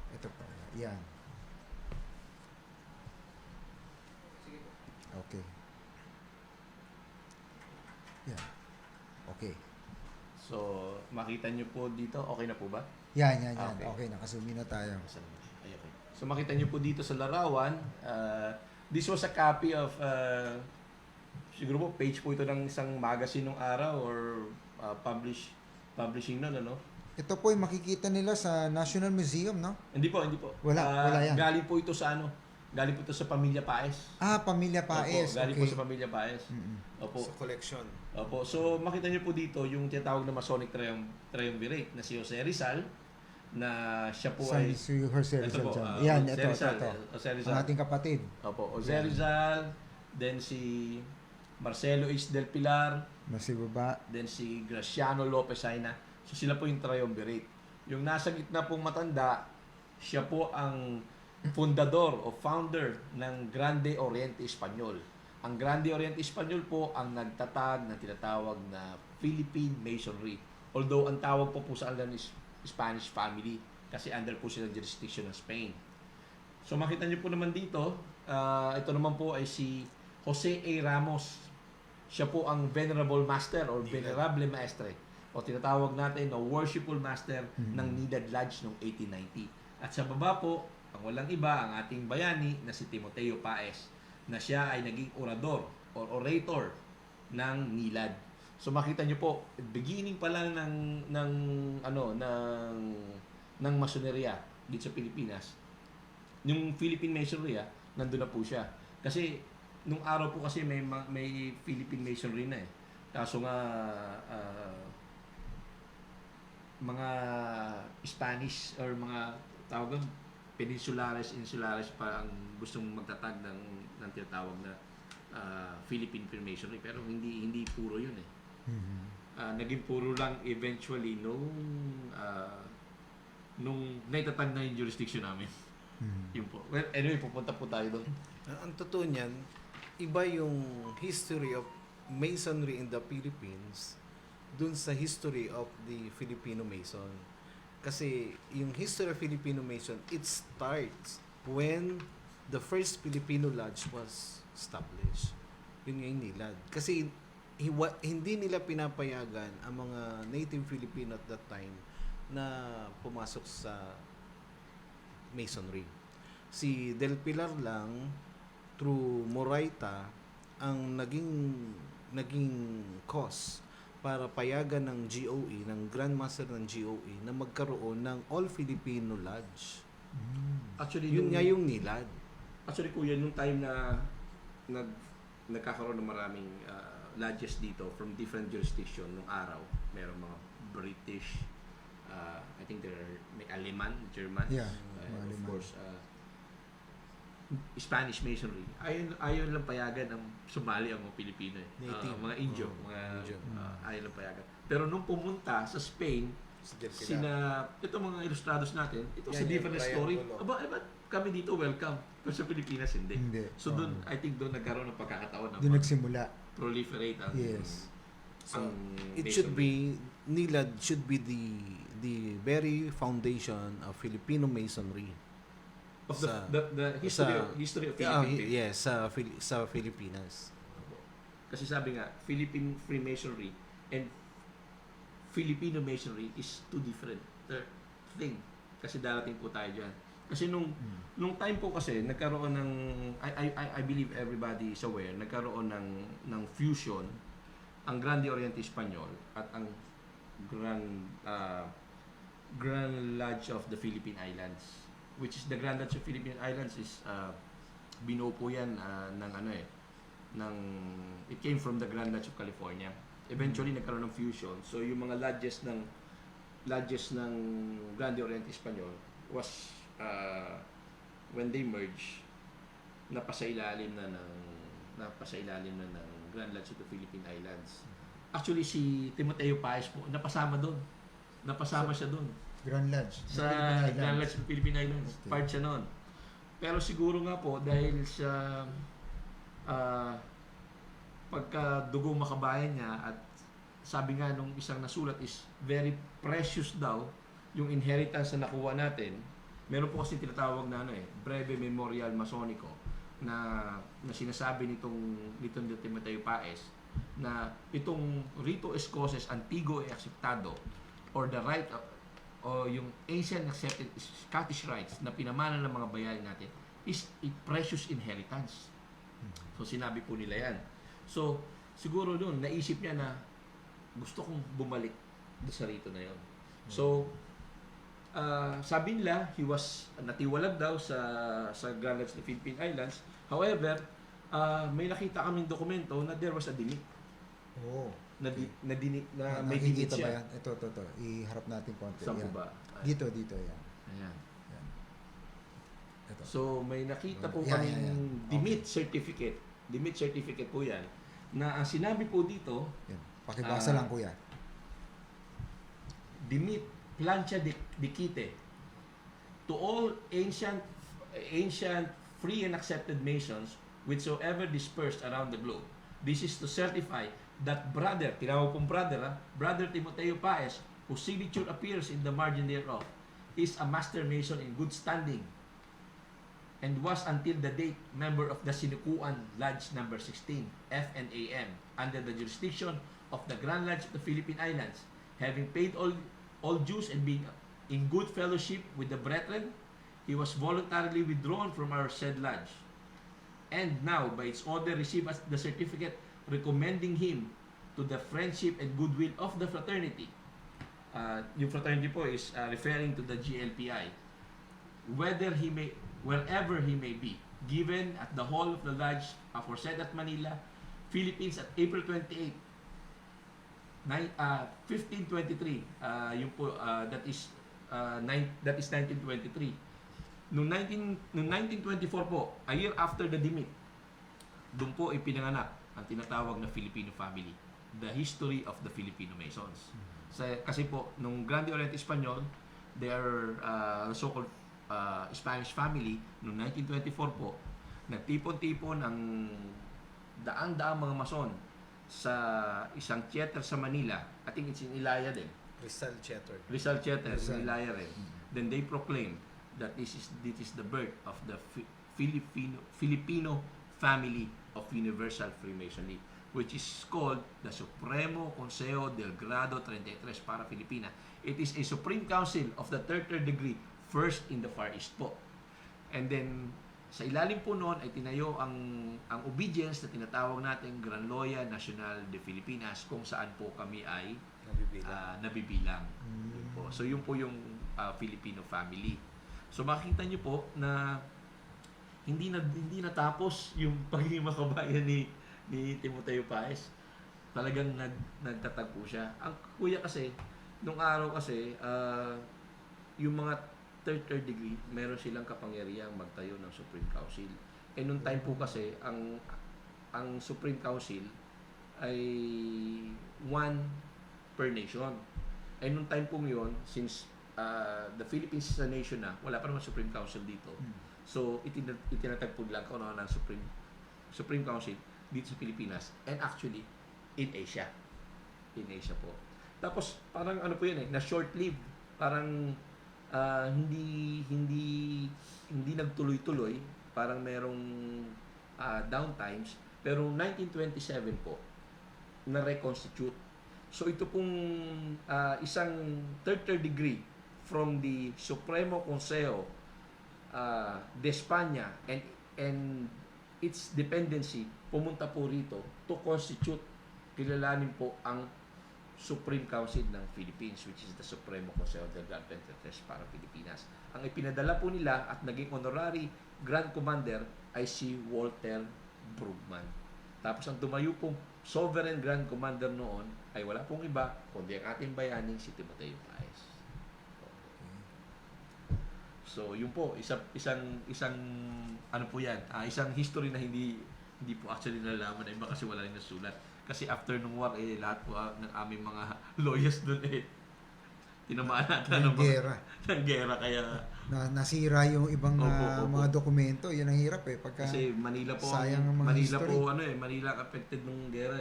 [SPEAKER 3] Ito po. Yan. Okay. Yan. Okay.
[SPEAKER 2] so makita nyo po dito, okay na po ba?
[SPEAKER 3] Yan.
[SPEAKER 2] Okay.
[SPEAKER 3] Okay, naka-zoom in na tayo.
[SPEAKER 2] Ay, okay. So makita nyo po dito sa larawan, this was a copy of siguro po page po ito ng isang magazine nung araw or publishing nun, ano?
[SPEAKER 3] Ito po yung makikita nila sa National Museum, no?
[SPEAKER 2] Hindi po.
[SPEAKER 3] Wala yan.
[SPEAKER 2] Galing po ito sa ano? Galing po ito sa Pamilya Paes.
[SPEAKER 3] Pamilya Paes.
[SPEAKER 2] Opo, galing
[SPEAKER 3] Okay.
[SPEAKER 2] po sa Pamilya Paes.
[SPEAKER 3] Mm-mm.
[SPEAKER 2] Opo.
[SPEAKER 5] Sa collection.
[SPEAKER 2] Opo. So makita niyo po dito yung tinatawag na Masonic Triumvirate na si Jose Rizal na siya po ay
[SPEAKER 3] Si Jose
[SPEAKER 2] ito
[SPEAKER 3] Rizal
[SPEAKER 2] po,
[SPEAKER 3] dyan.
[SPEAKER 2] Jose
[SPEAKER 3] Yan,
[SPEAKER 2] Rizal,
[SPEAKER 3] ito.
[SPEAKER 2] Jose
[SPEAKER 3] Ang
[SPEAKER 2] Rizal.
[SPEAKER 3] ating kapatid.
[SPEAKER 2] Opo, Jose Rizal, then si Marcelo Is del Pilar,
[SPEAKER 3] Nasi baba.
[SPEAKER 2] then si Graciano Lopez Aina. So sila po yung triumvirate. Yung nasa gitna pong matanda, siya po ang fundador o founder ng Grande Oriente Espanyol. Ang Grande Oriente Espanyol po ang nagtatag ng tinatawag na Philippine Masonry. Although ang tawag po sa kanila is Spanish family kasi under po sila ng jurisdiction ng Spain. So makita niyo po naman dito, ito naman po ay si Jose A. Ramos. Siya po ang Venerable Master or Venerable Maestre o tinatawag natin na Worshipful Master ng Nidad Lodge noong 1890. At sa baba po, ang walang iba, ang ating bayani na si Timoteo Paes na siya ay naging orador or orator ng Nilad. So makita niyo po, beginning pa lang ng masoneria dito sa Pilipinas. Yung Philippine Masonry, nandun na po siya. Kasi nung araw po kasi may Philippine Masonry na eh. Kaso nga mga Spanish or mga tawag doon Peninsulares, Insulares pa ang gustong magtatag ng tinatawag na Philippine Freemasonry, pero hindi puro yun eh. Naging puro lang eventually nung naitatag na yung jurisdiction namin. Yun po. Well, anyway, pupunta po tayo doon.
[SPEAKER 5] Ang totoo niyan, iba yung history of Masonry in the Philippines dun sa history of the Filipino Mason. Kasi yung history of Filipino Mason, it starts when the first Filipino Lodge was established. Yun nga yung nilad. Kasi hindi nila pinapayagan ang mga native Filipino at that time na pumasok sa Masonry. Si Del Pilar lang through Moraita ang naging cause para payagan ng GOE, ng Grand Master ng GOE na magkaroon ng All Filipino Lodge.
[SPEAKER 2] Actually,
[SPEAKER 5] Yun nga yung nilad.
[SPEAKER 2] Actually, kuya, nung time na nagkakaroon ng maraming lodges dito from different jurisdiction nung araw, merong mga British, I think may Aleman, German,
[SPEAKER 3] Yeah,
[SPEAKER 2] and of
[SPEAKER 3] Aleman.
[SPEAKER 2] course, Spanish Masonry. Ayaw lang payagan ang sumali ang mga Pilipino eh.
[SPEAKER 5] Native.
[SPEAKER 2] Mga Indio,
[SPEAKER 5] Indio.
[SPEAKER 2] ayaw lang payagan. Pero nung pumunta sa Spain, ito mga ilustrados natin, ito
[SPEAKER 5] Yan
[SPEAKER 2] sa
[SPEAKER 5] yung
[SPEAKER 2] different story.
[SPEAKER 5] triangle.
[SPEAKER 2] Aba, kami dito welcome. Pero sa Pilipinas, hindi.
[SPEAKER 3] Hindi.
[SPEAKER 2] So doon, I think doon nagkaroon ng pagkakataon na
[SPEAKER 3] Doon nagsimula.
[SPEAKER 2] proliferate ang
[SPEAKER 3] Yes.
[SPEAKER 5] So,
[SPEAKER 2] ang
[SPEAKER 5] it
[SPEAKER 2] Masonry.
[SPEAKER 5] should be, nilad should be the very foundation of Filipino Masonry.
[SPEAKER 2] of
[SPEAKER 5] sa-
[SPEAKER 2] the history of Philippine.
[SPEAKER 5] Yes, sa Pilipinas.
[SPEAKER 2] Kasi sabi nga, Philippine Freemasonry and Filipino Masonry is two different thing. Kasi darating po tayo dyan. Kasi nung time po kasi, nagkaroon ng, I believe everybody is aware, nagkaroon ng fusion ang Grande Oriente Espanyol at ang Grand Lodge of the Philippine Islands. which is the Grand Lodge of Philippine Islands, is binuo po yan ng it came from the Grand Lodge of California. Eventually nagkaroon ng fusion. So yung mga lodges ng Grande Oriente Espanyol was when they merge, napasailalim na ng Grand Lodge of the Philippine Islands. Actually si Timoteo Paez po napasama siya doon
[SPEAKER 3] Grand Lodge.
[SPEAKER 2] sa Grand Lodge of the Philippine Islands.
[SPEAKER 3] Okay.
[SPEAKER 2] Part siya noon. Pero siguro nga po dahil sa pagka-dugong makabayan niya, at sabi nga nung isang nasulat is very precious daw yung inheritance na nakuha natin. Meron po kasi tinatawag na Breve Memorial Masonico na sinasabi nitong Timoteo Paez na itong Rito Escocés Antigo e Aceptado, or the right of, o yung ancient accepted Scottish rights na pinamana ng mga bayani natin is a precious inheritance. So sinabi po nila yan. So siguro noon naisip niya na gusto kong bumalik doon sa rito na yon. So sabi nila he was natiwalag daw sa Grand Lodge ng Philippine Islands. However, may nakita kaming dokumento na there was a dimit.
[SPEAKER 3] Oo.
[SPEAKER 2] Na may dimit
[SPEAKER 3] Nakikita ba
[SPEAKER 2] siya.
[SPEAKER 3] yan? Ito. Iharap natin konti.
[SPEAKER 2] Saan po
[SPEAKER 3] Yan.
[SPEAKER 2] ba?
[SPEAKER 3] Dito, yan.
[SPEAKER 2] Ayan.
[SPEAKER 3] Yan. Ito.
[SPEAKER 2] So may nakita po
[SPEAKER 3] Yan,
[SPEAKER 2] kaming
[SPEAKER 3] yan.
[SPEAKER 2] dimit certificate. Dimit certificate po yan na ang sinabi po dito,
[SPEAKER 3] Yan. Pakibasa lang, kuya.
[SPEAKER 2] dimit plancha dicite to all ancient free and accepted masons whichsoever dispersed around the globe. This is to certify that tinawag pong brother Timoteo Paez, whose signature appears in the margin thereof, is a master mason in good standing and was until the date member of the Sinukuan Lodge number 16 FNAM under the jurisdiction of the Grand Lodge of the Philippine Islands, having paid all dues and being in good fellowship with the brethren. He was voluntarily withdrawn from our said lodge, and now by its order received as the certificate recommending him to the friendship and goodwill of the fraternity. Yung fraternity po is referring to the GLPI. Wherever he may be, given at the hall of the lodge aforesaid at Manila, Philippines, at April 28, 1523. Yung po that is 1923. Noong 1924 po, a year after the Dimit, doon po ipinanganak ang tinatawag na Filipino family, the history of the Filipino Masons. Kasi po, nung Grande Oriente Espanyol, they are so-called Spanish family. Noong 1924 po, nagtipon-tipon ang daang-daang mga Mason sa isang theater sa Manila. I think it's in Ilaya din.
[SPEAKER 5] Rizal Theater.
[SPEAKER 2] Rizal Theater,
[SPEAKER 3] Rizal.
[SPEAKER 2] in Ilaya rin. Then they proclaimed that this is the birth of the Filipino family of Universal Freemasonry, which is called the Supremo Consejo del Grado 33 para Filipina. It is a Supreme Council of the third degree, first in the Far East po. And then, sa ilalim po noon ay tinayo ang obedience na tinatawag natin Gran Loya Nacional de Filipinas, kung saan po kami ay nabibilang. Yun po. So yun po yung Filipino family. So makikita niyo po na hindi natapos yung pagiging makabayan ni Timoteo Paez. Talagang nagtatagpo siya. Ang kuya kasi nung araw kasi yung mga third degree, meron silang kapangyarihang magtayo ng Supreme Council. Eh nung time po kasi ang Supreme Council ay one per nation. Eh nung time po yun, since the Philippines is a nation na, wala pa naman Supreme Council dito. So itinatagpo lang kung ano ng Supreme Council dito sa Pilipinas, and actually in Asia. In Asia po. Tapos parang ano po yun na short-lived. Parang hindi nagtuloy-tuloy, parang merong downtimes, pero 1927 po na reconstitute. So ito pong isang third degree from the Supremo Consejo de España and its dependency, pumunta po rito to constitute, kilalanin po ang Supreme Council ng Philippines, which is the Supremo Consejo del Grand Pentetres para Pilipinas. Ang ipinadala po nila at naging honorary Grand Commander ay si Walter Brugman. Tapos ang tumayo pong Sovereign Grand Commander noon ay wala pong iba kundi ang ating bayaning si Timoteo Paez. So, yun po, isang ano po 'yan, isang history na hindi po actually nalalaman ng iba kasi wala rin nasulat. Kasi after nung war lahat po ng aming mga lawyers doon tinamaan natin
[SPEAKER 3] Ng gera.
[SPEAKER 2] ng gera kaya
[SPEAKER 3] Nasira yung ibang
[SPEAKER 2] Opo.
[SPEAKER 3] mga dokumento. Yun ang hirap pagka
[SPEAKER 2] kasi Manila po
[SPEAKER 3] sayang ang mga
[SPEAKER 2] Manila
[SPEAKER 3] history.
[SPEAKER 2] po Manila affected nung gera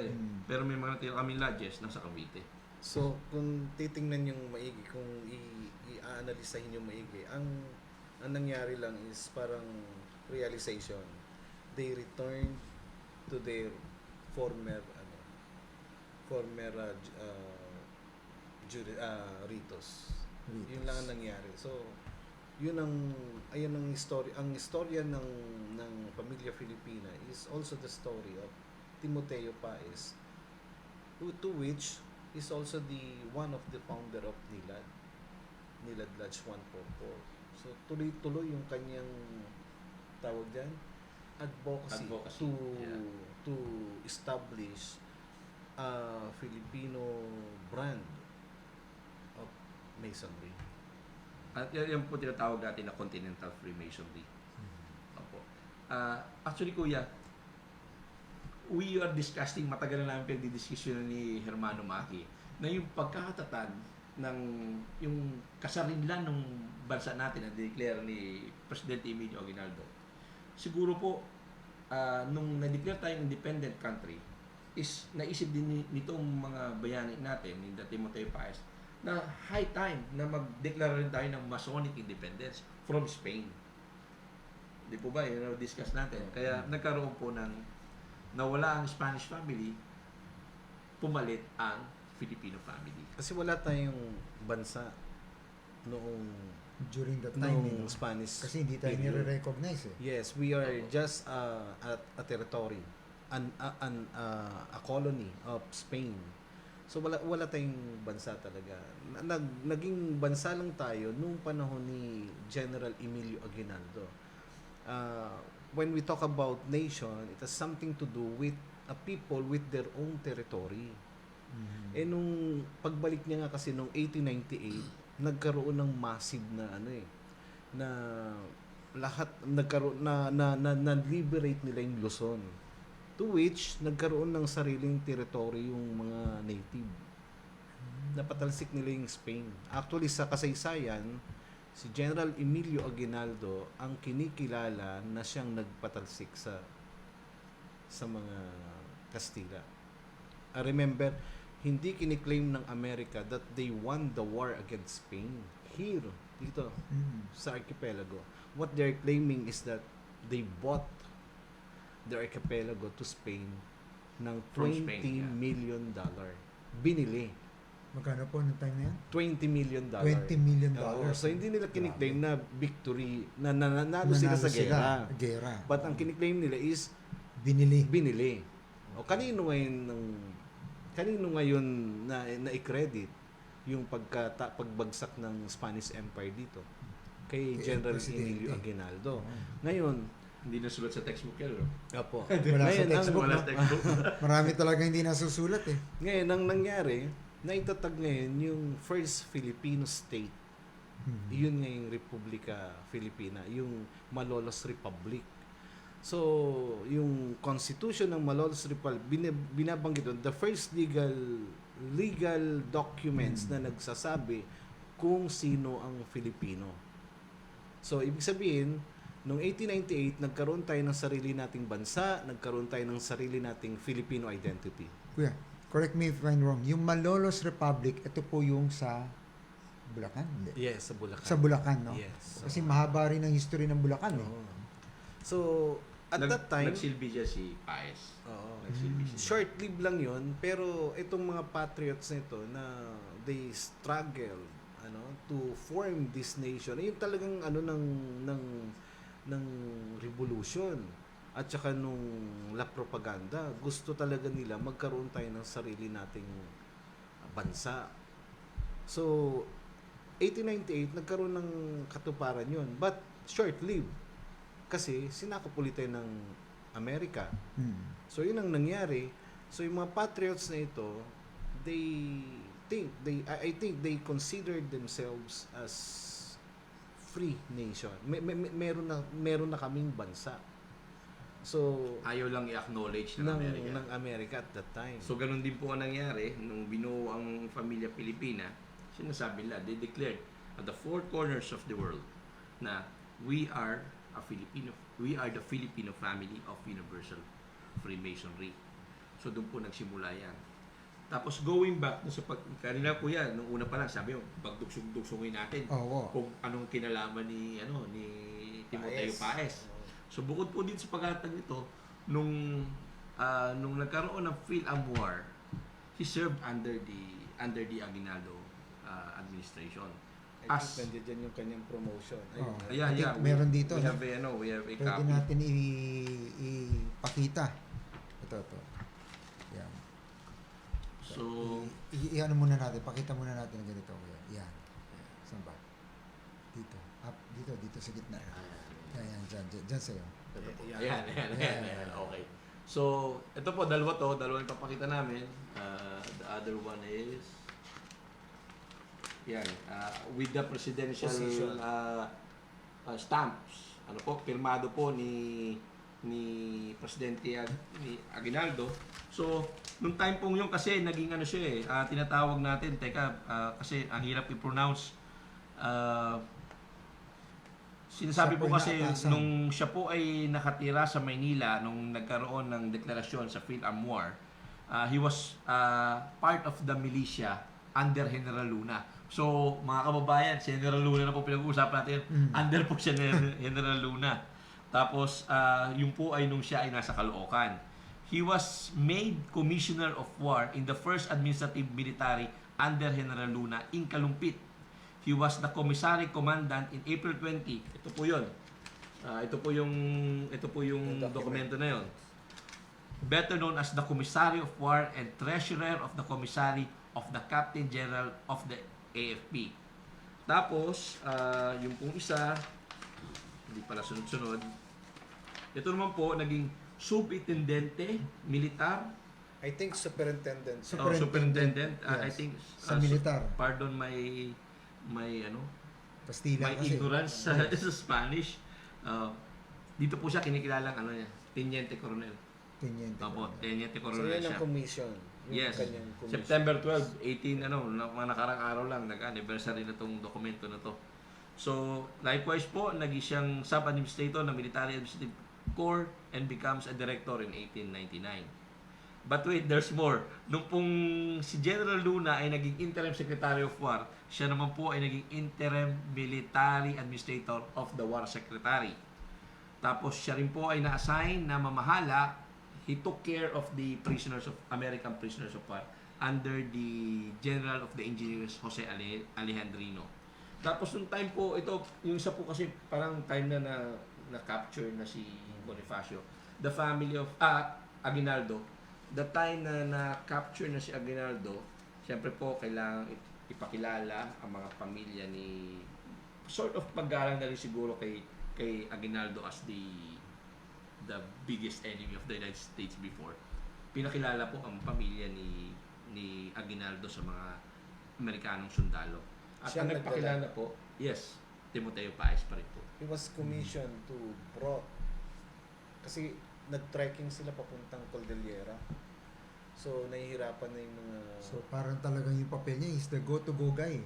[SPEAKER 2] Pero may mga tira kami lodges nasa Cavite.
[SPEAKER 5] So, kung titingnan yung maigi, kung i-analysahin yung maigi, ang nangyari lang is parang realization. They returned to their former ritos. Yun lang ang nangyari. So, ayun ang istorya ng pamilya Filipina is also the story of Timoteo Paez, to which is also the one of the founder of Nilad Lodge 144. So tuloy-tuloy yung kanyang tawag diyan advocacy. To establish a Filipino brand of masonry.
[SPEAKER 2] At yan po tinatawag natin na Continental Freemasonry. Opo. Actually, Kuya, we are discussing, matagal na namin pinag-discussion ni Hermano Maki, na yung pagkakatatag ng yung kasarinlan ng bansa natin na declare ni Presidente Emilio Aguinaldo. Siguro po, nung na-declare tayong independent country, is naisip din nitong mga bayani natin, ni Timoteo Paez, na high time na mag-declare rin tayo ng Masonic independence from Spain. Di po ba? Yun discuss natin. Kaya nagkaroon po ng nawala ang Spanish family, pumalit ang Filipino family.
[SPEAKER 5] Kasi wala tayong bansa noong
[SPEAKER 3] during that time.
[SPEAKER 5] noong Spanish
[SPEAKER 3] Kasi hindi tayo
[SPEAKER 5] period.
[SPEAKER 3] nire-recognize
[SPEAKER 5] Yes, we are just a territory, a colony of Spain. So wala tayong bansa talaga. Naging bansa lang tayo nung panahon ni General Emilio Aguinaldo. When we talk about nation, it has something to do with a people with their own territory. Eh nung pagbalik niya nga kasi nung 1898, nagkaroon ng massive na na lahat nagkaroon na liberate nila yung Luzon, to which nagkaroon ng sariling territory yung mga native. Napatalsik nila yung Spain. Actually sa kasaysayan, si General Emilio Aguinaldo ang kinikilala na siyang nagpatalsik sa mga Kastila. I remember, hindi kiniklaim ng America that they won the war against Spain. Here, dito, sa archipelago. What they're claiming is that they bought their archipelago to Spain ng
[SPEAKER 2] From
[SPEAKER 5] $20
[SPEAKER 2] Spain, yeah.
[SPEAKER 5] million. Binili.
[SPEAKER 3] Magkano po nung time na yan?
[SPEAKER 5] $20 million.
[SPEAKER 3] $20 million.
[SPEAKER 5] Oo, so hindi nila kiniklaim na victory, na nanalo sila sa gera.
[SPEAKER 3] Gera.
[SPEAKER 5] But ang kiniklaim nila is
[SPEAKER 3] Binili.
[SPEAKER 5] O kanino ngayon na i-credit yung pagbagsak ng Spanish Empire dito? Kay General
[SPEAKER 3] Presidente.
[SPEAKER 5] Emilio Aguinaldo. Ngayon,
[SPEAKER 2] Hindi nasulat sa textbook yan, no?
[SPEAKER 5] Apo.
[SPEAKER 3] Wala sa textbook,
[SPEAKER 2] Wala
[SPEAKER 3] no?
[SPEAKER 2] sa textbook.
[SPEAKER 3] Marami talaga hindi nasusulat
[SPEAKER 5] Ngayon, ang nangyari, naitatag ngayon yung first Filipino state. Yun nga yung Republika Filipina, yung Malolos Republic. So, yung constitution ng Malolos Republic, binabanggit doon, the first legal documents na nagsasabi kung sino ang Filipino. So, ibig sabihin, noong 1898, nagkaroon tayo ng sarili nating bansa, nagkaroon tayo ng sarili nating Filipino identity.
[SPEAKER 3] Kuya, correct me if I'm wrong. Yung Malolos Republic, ito po yung sa Bulacan? Hindi.
[SPEAKER 5] Yes, sa Bulacan.
[SPEAKER 3] Sa Bulacan, no?
[SPEAKER 5] Yes.
[SPEAKER 3] Kasi mahaba rin ang history ng Bulacan,
[SPEAKER 5] Oo. So, at that time,
[SPEAKER 2] Nagsilbi siya si Paez.
[SPEAKER 5] oo,
[SPEAKER 2] Nagsilbi siya.
[SPEAKER 5] short-lived lang yun, pero itong mga patriots nito na they struggle to form this nation, yung talagang ng revolution at saka nung la propaganda, gusto talaga nila magkaroon tayo ng sarili nating bansa. So, 1898, nagkaroon ng katuparan yun. But, short-lived. Kasi, sinakop ulit tayo ng Amerika. So, yun ang nangyari. So, yung mga patriots na ito, I think they considered themselves as free nation. Meron na kaming bansa. So,
[SPEAKER 2] Ayaw lang i-acknowledge ng Amerika.
[SPEAKER 5] ng Amerika at that time.
[SPEAKER 2] So, ganun din po ang nangyari nung binuo ang pamilya Pilipina. Sinasabi nila, they declared at the four corners of the world na we are the Filipino family of universal Freemasonry. So, doon po nagsimula yan. Tapos, going back, kanina po yan, nung una pa lang, sabi mo, pagdugsong-dugsongin natin kung anong kinalaman ni Timoteo Paez. So, bukod po din sa pagkatag nito, nung nagkaroon ng PhilAmWar, he served under the Aguinaldo administration.
[SPEAKER 5] I think nandiyan yung kanyang promotion.
[SPEAKER 2] Yeah,
[SPEAKER 3] I think meron dito.
[SPEAKER 2] We have a
[SPEAKER 3] Pwede
[SPEAKER 2] copy.
[SPEAKER 3] natin ipakita. Ito. Yan.
[SPEAKER 2] So,
[SPEAKER 3] Ano muna natin, pakita muna natin ng ganito. Yan. Saan ba? Dito. Up, dito sa gitna. Yan, dyan sa'yo.
[SPEAKER 2] ayan. Okay. So, ito po, dalawa yung papakita namin. The other one is yan, with the presidential
[SPEAKER 5] Position.
[SPEAKER 2] stamps. Ano po, pirmado po ni Presidente ni Aguinaldo. So, nung time pong yun kasi naging ano siya tinatawag natin, kasi ang hirap i-pronounce. Sinasabi
[SPEAKER 3] Siya
[SPEAKER 2] po
[SPEAKER 3] po'y
[SPEAKER 2] kasi
[SPEAKER 3] naatasan.
[SPEAKER 2] nung siya po ay nakatira sa Maynila nung nagkaroon ng deklarasyon sa PhilAmWar, he was part of the militia under General Luna. So, mga kababayan, si General Luna na po pinag-uusapan natin. Under po siya ni General Luna. Tapos, yung po ay nung siya ay nasa Caloocan. He was made Commissioner of War in the first administrative military under General Luna in Kalumpit. He was the commissary commandant in April 20. Ito po 'yon. Ito po yung dokumento na 'yon. Better known as the Commissary of War and Treasurer of the Commissary of the Captain General of the AFP. Tapos, yung pong isa, hindi pala sunod-sunod. Ito naman po, naging Subintendente Militar.
[SPEAKER 5] I think superintendent.
[SPEAKER 2] Superintendent. I
[SPEAKER 3] Yes.
[SPEAKER 2] think,
[SPEAKER 3] Sa militar.
[SPEAKER 2] pardon my
[SPEAKER 3] Pastila
[SPEAKER 2] may
[SPEAKER 3] kasi.
[SPEAKER 2] ignorance sa Spanish. Dito po siya kinikilalang Teniente Coronel.
[SPEAKER 3] Teniente.
[SPEAKER 2] Opo, Teniente
[SPEAKER 5] So,
[SPEAKER 2] Coronel
[SPEAKER 5] yan
[SPEAKER 2] siya.
[SPEAKER 5] ang commission. Yung
[SPEAKER 2] Yes.
[SPEAKER 5] kanyang commission.
[SPEAKER 2] September 12, 18 mga nakarang araw lang nag-anniversary na tong dokumento na to. So, likewise po, naging siyang sub-administrator ng Military Administrative Corps and becomes a director in 1899. But wait, there's more. Nung pong si General Luna ay naging interim secretary of war, siya naman po ay naging interim military administrator of the war secretary. Tapos siya rin po ay na-assign na mamahala. He took care of the American prisoners of war under the General of the Engineers, Jose Alejandrino. Tapos nung time po, ito, yung isa po kasi parang time na capture na si Bonifacio. The family of Aguinaldo. The time na na-capture na si Aguinaldo, siyempre po kailangan ipakilala ang mga pamilya ni sort of paggalang na rin siguro kay Aguinaldo as the biggest enemy of the United States before. Pinakilala po ang pamilya ni Aguinaldo sa mga Amerikanong sundalo. At
[SPEAKER 5] Siya
[SPEAKER 2] ang nagpakilala
[SPEAKER 5] nagdala.
[SPEAKER 2] po, yes, Timoteo Paez pa rin po.
[SPEAKER 5] He was commissioned to kasi nag-trekking sila papuntang Cordillera. So, nahihirapan na yung mga...
[SPEAKER 3] So parang talagang yung papel niya is the go-to-go guy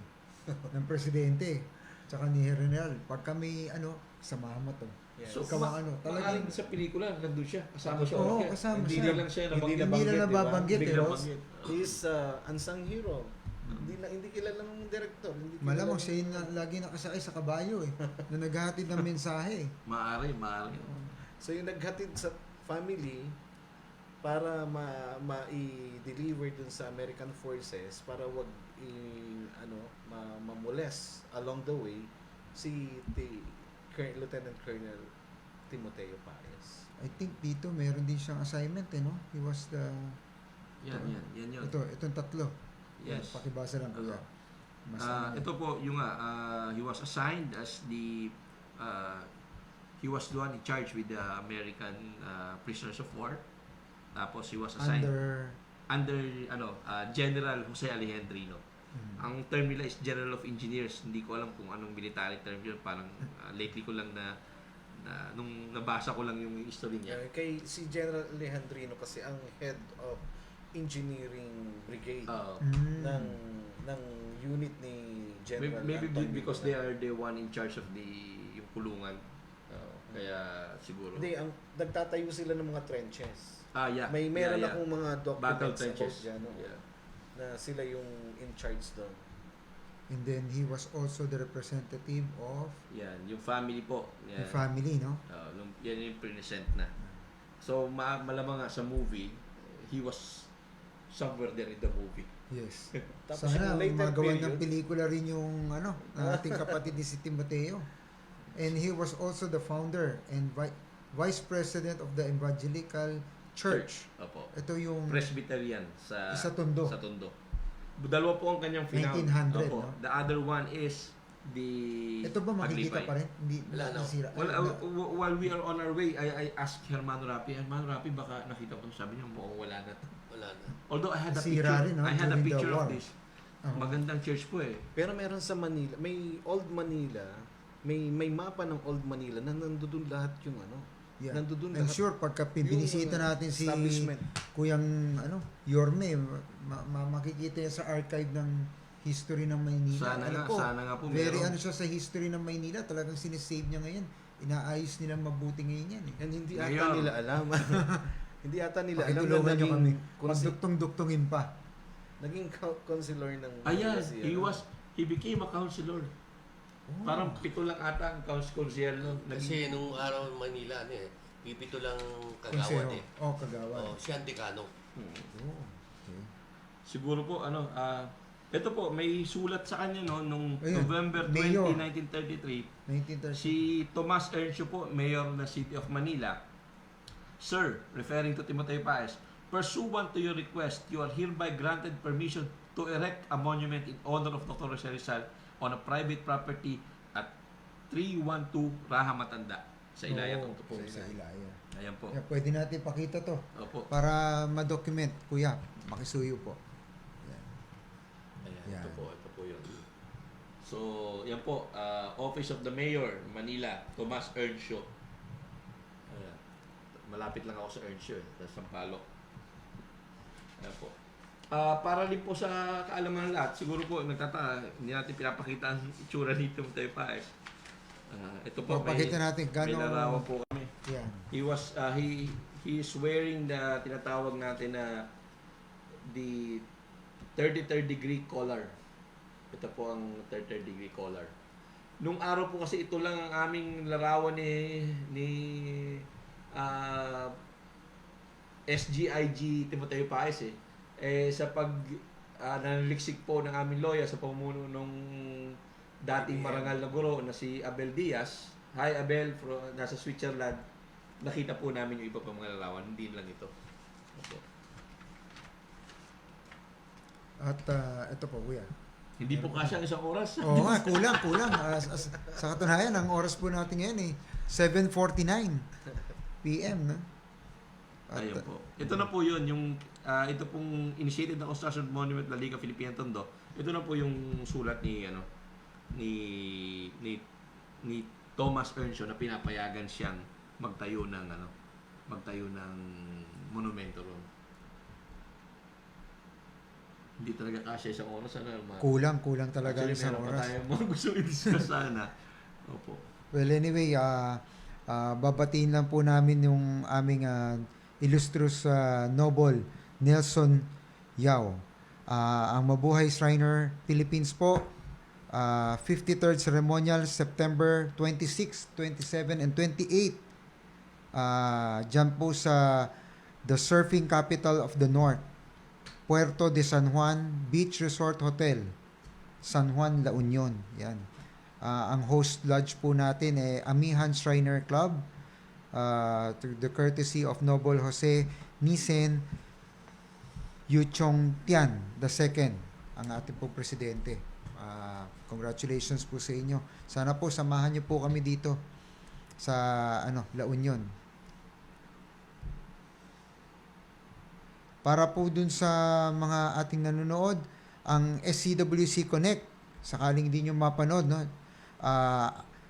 [SPEAKER 3] ng presidente. Tsaka ni General. Pag kami, samahan mo to.
[SPEAKER 5] Yes.
[SPEAKER 2] So,
[SPEAKER 3] talagang...
[SPEAKER 2] sa pelikula, nandun siya. Kasama siya.
[SPEAKER 3] Oo,
[SPEAKER 2] Kaya
[SPEAKER 3] kasama
[SPEAKER 2] hindi
[SPEAKER 3] siya.
[SPEAKER 2] lang siya
[SPEAKER 5] Hindi
[SPEAKER 2] nabanggit.
[SPEAKER 3] Hindi na
[SPEAKER 5] di ba?
[SPEAKER 3] nababanggit,
[SPEAKER 2] Biglang
[SPEAKER 3] Ross.
[SPEAKER 2] banggit.
[SPEAKER 5] He's unsung hero. Hindi kilala ng director.
[SPEAKER 3] Malamang siya yung lagi nakasakay sa kabayo na naghahatid ng mensahe.
[SPEAKER 2] Maaari.
[SPEAKER 5] So, yung naghatid sa family para ma-deliver dun sa American forces para wag mamolest along the way si Lieutenant Colonel Timoteo Paez.
[SPEAKER 3] I think dito meron din siyang assignment, no? He was the...
[SPEAKER 2] Yan yun.
[SPEAKER 3] Itong tatlo.
[SPEAKER 2] Yes.
[SPEAKER 3] Pakibasa lang kuya. Mas ano yan.
[SPEAKER 2] Ito po yung he was assigned as he was the one in charge with the American prisoners of war. Tapos he was assigned under General Jose Alejandrino. Ang term nila is General of Engineers. Hindi ko alam kung anong military term yun. Parang lately ko lang na nung nabasa ko lang yung history niya.
[SPEAKER 5] Kay si General Alejandrino kasi ang head of engineering brigade ng unit ni General
[SPEAKER 2] Maybe
[SPEAKER 5] Antonio
[SPEAKER 2] because
[SPEAKER 5] Luna.
[SPEAKER 2] they are the one in charge of yung kulungan. Kaya siguro.
[SPEAKER 5] Hindi, nagtatayo sila ng mga trenches.
[SPEAKER 2] Yeah.
[SPEAKER 5] Meron
[SPEAKER 2] yeah.
[SPEAKER 5] akong mga
[SPEAKER 2] Battle
[SPEAKER 5] documents
[SPEAKER 2] trenches.
[SPEAKER 5] about dyan, no?
[SPEAKER 2] Yeah.
[SPEAKER 5] Na sila yung in charge doon.
[SPEAKER 3] And then he was also the representative of
[SPEAKER 2] Yan, yung family po.
[SPEAKER 3] the
[SPEAKER 2] Yan.
[SPEAKER 3] family, no?
[SPEAKER 2] Yan yung present na. So, malamang nga sa movie, he was somewhere there in the movie.
[SPEAKER 3] Yes.
[SPEAKER 5] Tapos
[SPEAKER 3] Sana
[SPEAKER 5] yung later
[SPEAKER 3] magawan ng
[SPEAKER 5] period,
[SPEAKER 3] pelikula rin yung ng ating kapatid ni si Timoteo. And he was also the founder and vice president of the Evangelical Church.
[SPEAKER 2] Opo.
[SPEAKER 3] Ito yung
[SPEAKER 2] Presbyterian sa
[SPEAKER 3] Tondo.
[SPEAKER 2] Sa Tondo. Dalawa po ang kanyang
[SPEAKER 3] 1900,
[SPEAKER 2] Opo.
[SPEAKER 3] no?
[SPEAKER 2] The other one is the
[SPEAKER 3] Ito ba makikita
[SPEAKER 2] Aglipay.
[SPEAKER 3] pa rin? Hindi
[SPEAKER 4] Wala, no?
[SPEAKER 3] nasira.
[SPEAKER 2] Well, while we are on our way, I asked Hermano Rapi, baka nakita ko, sabi niya, mukhang wala na to.
[SPEAKER 4] Wala na.
[SPEAKER 2] Although I had a
[SPEAKER 3] Sira
[SPEAKER 2] picture,
[SPEAKER 3] rin, no?
[SPEAKER 2] I had a
[SPEAKER 3] During the
[SPEAKER 2] picture of
[SPEAKER 3] war.
[SPEAKER 2] this.
[SPEAKER 3] Oh.
[SPEAKER 2] Magandang church po eh.
[SPEAKER 5] pero meron sa Manila, may Old Manila, may mapa ng Old Manila na nandoon lahat yung
[SPEAKER 3] Yeah.
[SPEAKER 5] nandoon
[SPEAKER 3] I'm
[SPEAKER 5] lahat.
[SPEAKER 3] sure pagka binisita
[SPEAKER 5] Yung,
[SPEAKER 3] natin si
[SPEAKER 5] establishment.
[SPEAKER 3] Kuyang Yorme, makikita niya sa archive ng history ng Maynila.
[SPEAKER 2] Sana nga po
[SPEAKER 3] Very
[SPEAKER 2] meron.
[SPEAKER 3] siya sa history ng Maynila. Talagang sinisave niya ngayon. Inaayos nila mabuti ngayon yan eh.
[SPEAKER 5] And hindi
[SPEAKER 2] Ngayon.
[SPEAKER 5] ata nila alam. Hindi ata nila alam na
[SPEAKER 3] Pakitulungan niyo kami.
[SPEAKER 5] naging
[SPEAKER 3] Pagduktong-duktongin pa.
[SPEAKER 5] naging counselor ng
[SPEAKER 2] Ayan,
[SPEAKER 5] si,
[SPEAKER 2] he became a counselor.
[SPEAKER 3] Oh.
[SPEAKER 2] Parang 7 lang ata ang counsel nun.
[SPEAKER 4] Kasi nung araw ng Manila, pipito lang kagawad
[SPEAKER 3] Konseho.
[SPEAKER 4] eh.
[SPEAKER 3] Kagawad.
[SPEAKER 4] Siya ang dekano.
[SPEAKER 3] Oh, okay.
[SPEAKER 2] Siguro po, ito po, may sulat sa kanya nung
[SPEAKER 3] Ayun,
[SPEAKER 2] November 20,
[SPEAKER 3] Mayor.
[SPEAKER 2] 1933.
[SPEAKER 3] 1930.
[SPEAKER 2] Si Tomas Erncio po, Mayor ng City of Manila. Sir, referring to Timoteo Paez, pursuant to your request, you are hereby granted permission to erect a monument in honor of Dr. Jose Rizal on a private property at 312 Raha Matanda sa Ilaya.
[SPEAKER 3] Oo,
[SPEAKER 2] Ito po.
[SPEAKER 3] sa Ilaya.
[SPEAKER 2] Ayan po.
[SPEAKER 3] Yeah, pwede natin pakita to
[SPEAKER 2] Opo.
[SPEAKER 3] para ma-document. Kuya, makisuyo po. Yan.
[SPEAKER 2] Ayan,
[SPEAKER 3] Yan.
[SPEAKER 2] ito po yun. So, yan po, Office of the Mayor, Manila, Tomas Erncio. Ayan. Malapit lang ako sa Erncio sa Sampaloc. Ayan po. Para din po sa kaalaman ng lahat, siguro po, hindi natin pinapakita ang itsura nito tayo pa eh. Ito po,
[SPEAKER 3] Pakita natin
[SPEAKER 2] may larawan po kami.
[SPEAKER 3] Yan.
[SPEAKER 2] He was, he is wearing the tinatawag natin na the 33rd degree collar. Ito po ang 33rd degree collar. Nung araw po kasi ito lang ang aming larawan ni SGIG Timoteo Paez eh. Sa nanliksik po ng aming lawyer sa pamumuno nung dating marangal na guro na si Abel Diaz. Hi Abel, nasa Switzerland. Nakita po namin yung iba pang mga larawan, hindi lang ito. Okay.
[SPEAKER 3] At ito po, kuya.
[SPEAKER 2] Hindi po kasi ang isang oras.
[SPEAKER 3] Oo nga, kulang. Sa katunayan, ang oras po natin ngayon 7:49 PM. No? At,
[SPEAKER 2] Ayun po. Ito na po yun, ito pong initiated na construction monument ng Liga Filipina Tondo. Ito na po yung sulat ni Tomas Erncio na pinapayagan siyang magtayo ng monumento ron. Hindi talaga kasi isang oras
[SPEAKER 3] kulang talaga
[SPEAKER 2] Actually,
[SPEAKER 3] sa
[SPEAKER 2] meron pa
[SPEAKER 3] oras.
[SPEAKER 2] tayo mga gusto i-discuss sana. Opo.
[SPEAKER 3] Well, anyway, babatiin lang po namin yung aming illustrious noble, Nelson Yao. Ang Mabuhay Shriner Philippines po, 53rd Ceremonial, September 26, 27, and 28. Dyan po sa the surfing capital of the North, Puerto de San Juan Beach Resort Hotel, San Juan, La Union. Yan. Ang host lodge po natin Amihan Shriner Club, to the courtesy of Noble Jose Nisen Yuchong Tian II, ang ating pong presidente. Congratulations po sa inyo. Sana po samahan niyo po kami dito sa La Union. Para po dun sa mga ating nanonood, ang SCWC Connect, sakaling hindi nyo mapanood, no?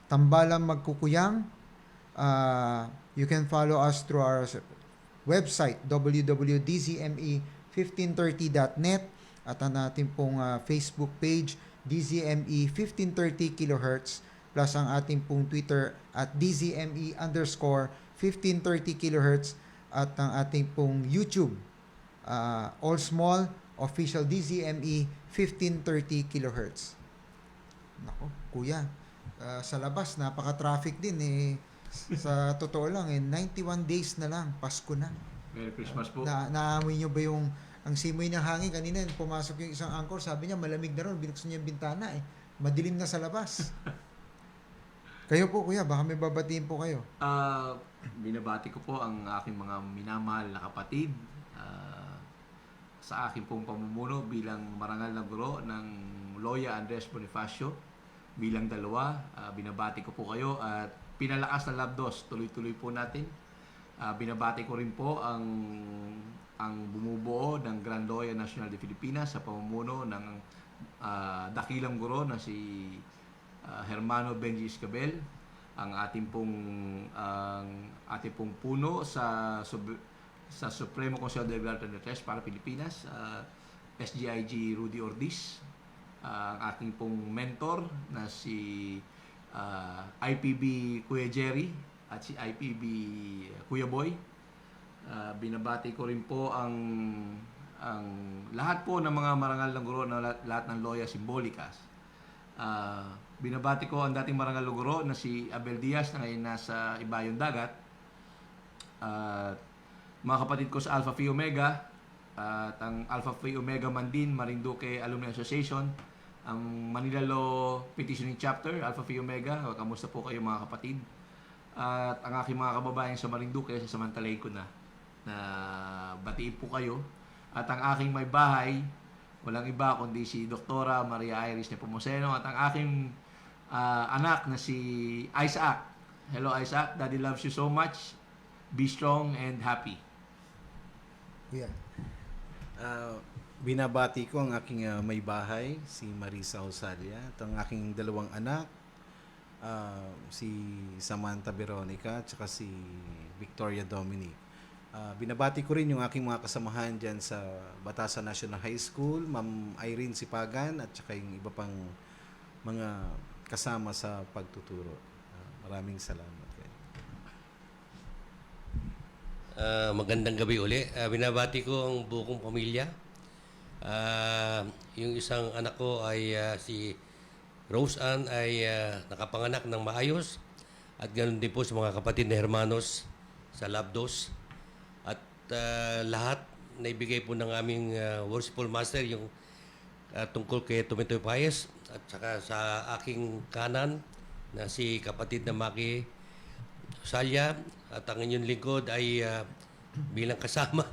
[SPEAKER 3] Tambalang Magkukuyang, you can follow us through our website, www.dzme1530.net, at ang ating pong Facebook page, DZME 1530 kHz, plus ang ating pong Twitter at DZME_1530 kHz, at ang ating pong YouTube, all small, official DZME 1530 kHz. Nako, kuya, sa labas, napaka-traffic din eh. Sa totoo lang, 91 days na lang, Pasko na.
[SPEAKER 2] Merry Christmas po.
[SPEAKER 3] Naamoy nyo ba yung ang simoy ng hangin? Kanina, pumasok yung isang angkor, sabi niya, malamig na ron, binuksan niya yung bintana eh. Madilim na sa labas. Kayo po, kuya, baka may babatiin po kayo.
[SPEAKER 2] Binabati ko po ang aking mga minamahal na kapatid sa aking pong pamumuno bilang marangal na guro ng Loya Andres Bonifacio. Bilang dalawa, binabati ko po kayo at pinalakas na labdos, tuloy-tuloy po natin. Binabati ko rin po ang bumubuo ng Grand Loya National de Filipinas sa pamumuno ng dakilang guro na si Hermano Benji Escabel, ang ating pong puno sa Supremo Consejo de Libertad de Tres para Pilipinas, SGIG Rudy Ortiz, ang aking pong mentor na si IPB Kuya Jerry at si IPB Kuya Boy. Binabati ko rin po ang lahat po ng mga marangal ng guro na lahat ng Loya Simbolikas. Binabati ko ang dating marangal na guro na si Abel Diaz na ngayon nasa Ibayong Dagat. Mga kapatid ko sa Alpha Phi Omega at ang Alpha Phi Omega Mandin Marinduque Alumni Association, ang Manila Law Petitioning Chapter, Alpha Phi Omega. Kamusta po kayo mga kapatid? At ang aking mga kababayan sa Marinduque, sasamantalayin ko na batiin po kayo. At ang aking may bahay, walang iba kundi si Doktora Maria Iris Nepomuceno at ang aking anak na si Isaac. Hello Isaac, Daddy loves you so much. Be strong and happy.
[SPEAKER 3] Kuya.
[SPEAKER 5] Binabati ko ang aking may bahay, si Marisa Osalia, at ang aking dalawang anak, si Samantha Veronica at saka si Victoria Dominic. Binabati ko rin yung aking mga kasamahan dyan sa Batasan National High School, Ma'am Irene Sipagan at saka yung iba pang mga kasama sa pagtuturo. Maraming salamat.
[SPEAKER 4] Magandang gabi uli. Binabati ko ang buong pamilya. Yung isang anak ko ay si Rose Ann ay nakapanganak ng maayos. At ganoon din po sa mga kapatid na hermanos sa Labdos. At lahat na ibigay po ng aming worshipful master yung tungkol kay Tumitoy Paez at saka sa aking kanan na si kapatid na Maki Salya at ang inyong lingkod ay bilang kasama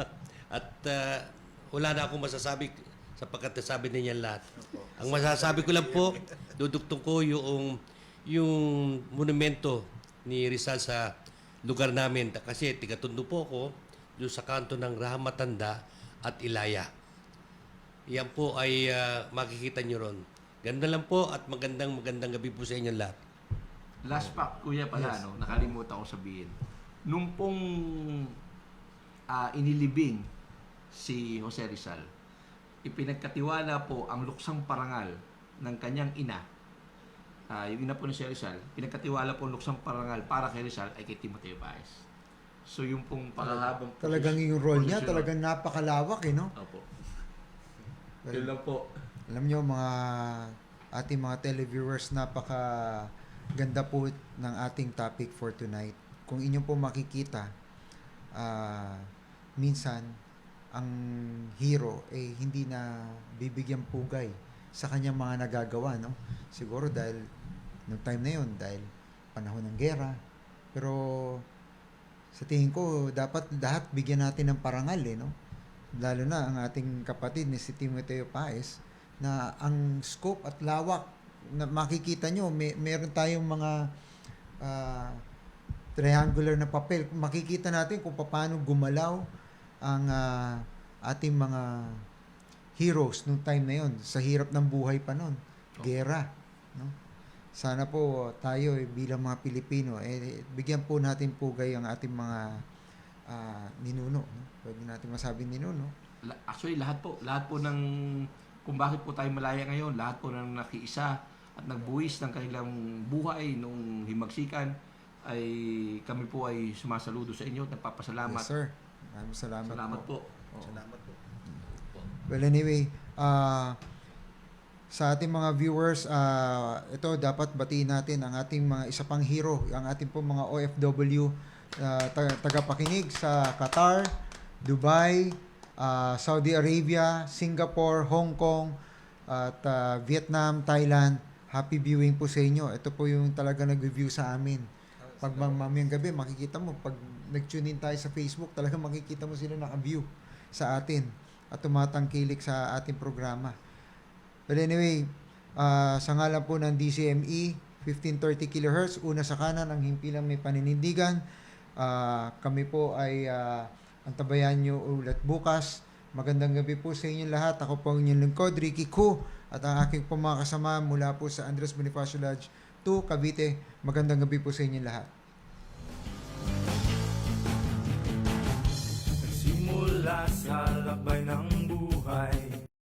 [SPEAKER 4] at wala na akong masasabi sapagkat nasabi niya lahat. Ang masasabi ko lang po, dudugtong ko yung monumento ni Rizal sa lugar namin kasi tiga-Tondo po ako doon sa kanto ng Rahamatanda at Ilaya. Yan po ay makikita nyo ron. Ganda lang po at magandang gabi po sa inyong lahat.
[SPEAKER 2] Last fact, kuya pala,
[SPEAKER 3] Yes.
[SPEAKER 2] nakalimutan ko sabihin. Nung pong inilibing si Jose Rizal, ipinagkatiwala po ang luksang parangal ng kanyang ina. Yung ina po ni Jose Rizal, pinagkatiwala po ang luksang parangal para kay Rizal ay kay Timoteo Paez. So yung pong panghabang
[SPEAKER 3] Talagang yung role niya,
[SPEAKER 2] posisyon-
[SPEAKER 3] talagang napakalawak eh, no?
[SPEAKER 2] Opo. Yun lang po.
[SPEAKER 3] Alam nyo, mga ating mga televiewers, napaka ganda po ng ating topic for tonight. Kung inyo po makikita, minsan, ang hero hindi na bibigyan pugay sa kanyang mga nagagawa, no? Siguro dahil, noong time na yun, dahil panahon ng gera. Pero, sa tingin ko, dapat lahat bigyan natin ng parangal, no? Lalo na ang ating kapatid ni si Timoteo Paez na ang scope at lawak na makikita nyo, meron tayong mga triangular na papel. Makikita natin kung paano gumalaw ang ating mga heroes nung time na yon, sa hirap ng buhay pa nun, gera, no? Sana po tayo bilang mga Pilipino bigyan po natin pugay ang ating mga ninuno, no? Pwede natin masabing ninuno.
[SPEAKER 2] Actually, lahat po ng kung bakit po tayo malaya ngayon, lahat po ng nakiisa at nagbuwis ng kanilang buhay nung himagsikan, ay kami po ay sumasaludo sa inyo at nagpapasalamat.
[SPEAKER 3] Yes, sir. Maraming salamat
[SPEAKER 2] po.
[SPEAKER 3] Oo.
[SPEAKER 5] Salamat po.
[SPEAKER 3] Well, anyway, sa ating mga viewers, ito dapat batiin natin ang ating mga isa pang hero, ang ating po mga OFW tagapakinig sa Qatar, Dubai, Saudi Arabia, Singapore, Hong Kong, at Vietnam, Thailand. Happy viewing po sa inyo. Ito po yung talaga nag-review sa amin. Pag mamayang gabi, makikita mo, pag nag-tune in tayo sa Facebook, talaga makikita mo sila naka-view sa atin at tumatangkilik sa ating programa. But anyway, sa ngalan po ng DCME, 1530 kHz, una sa kanan, ang himpilang may paninindigan. Kami po ay antabayan nyo ulit bukas. Magandang gabi po sa inyong lahat. Ako po ang inyong lingkod, Ricky Koo, at ang aking po mga kasama mula po sa Andres Bonifacio Lodge 2, Cavite. Magandang gabi po sa inyong lahat.
[SPEAKER 6] Nagsimula sa lakbay ng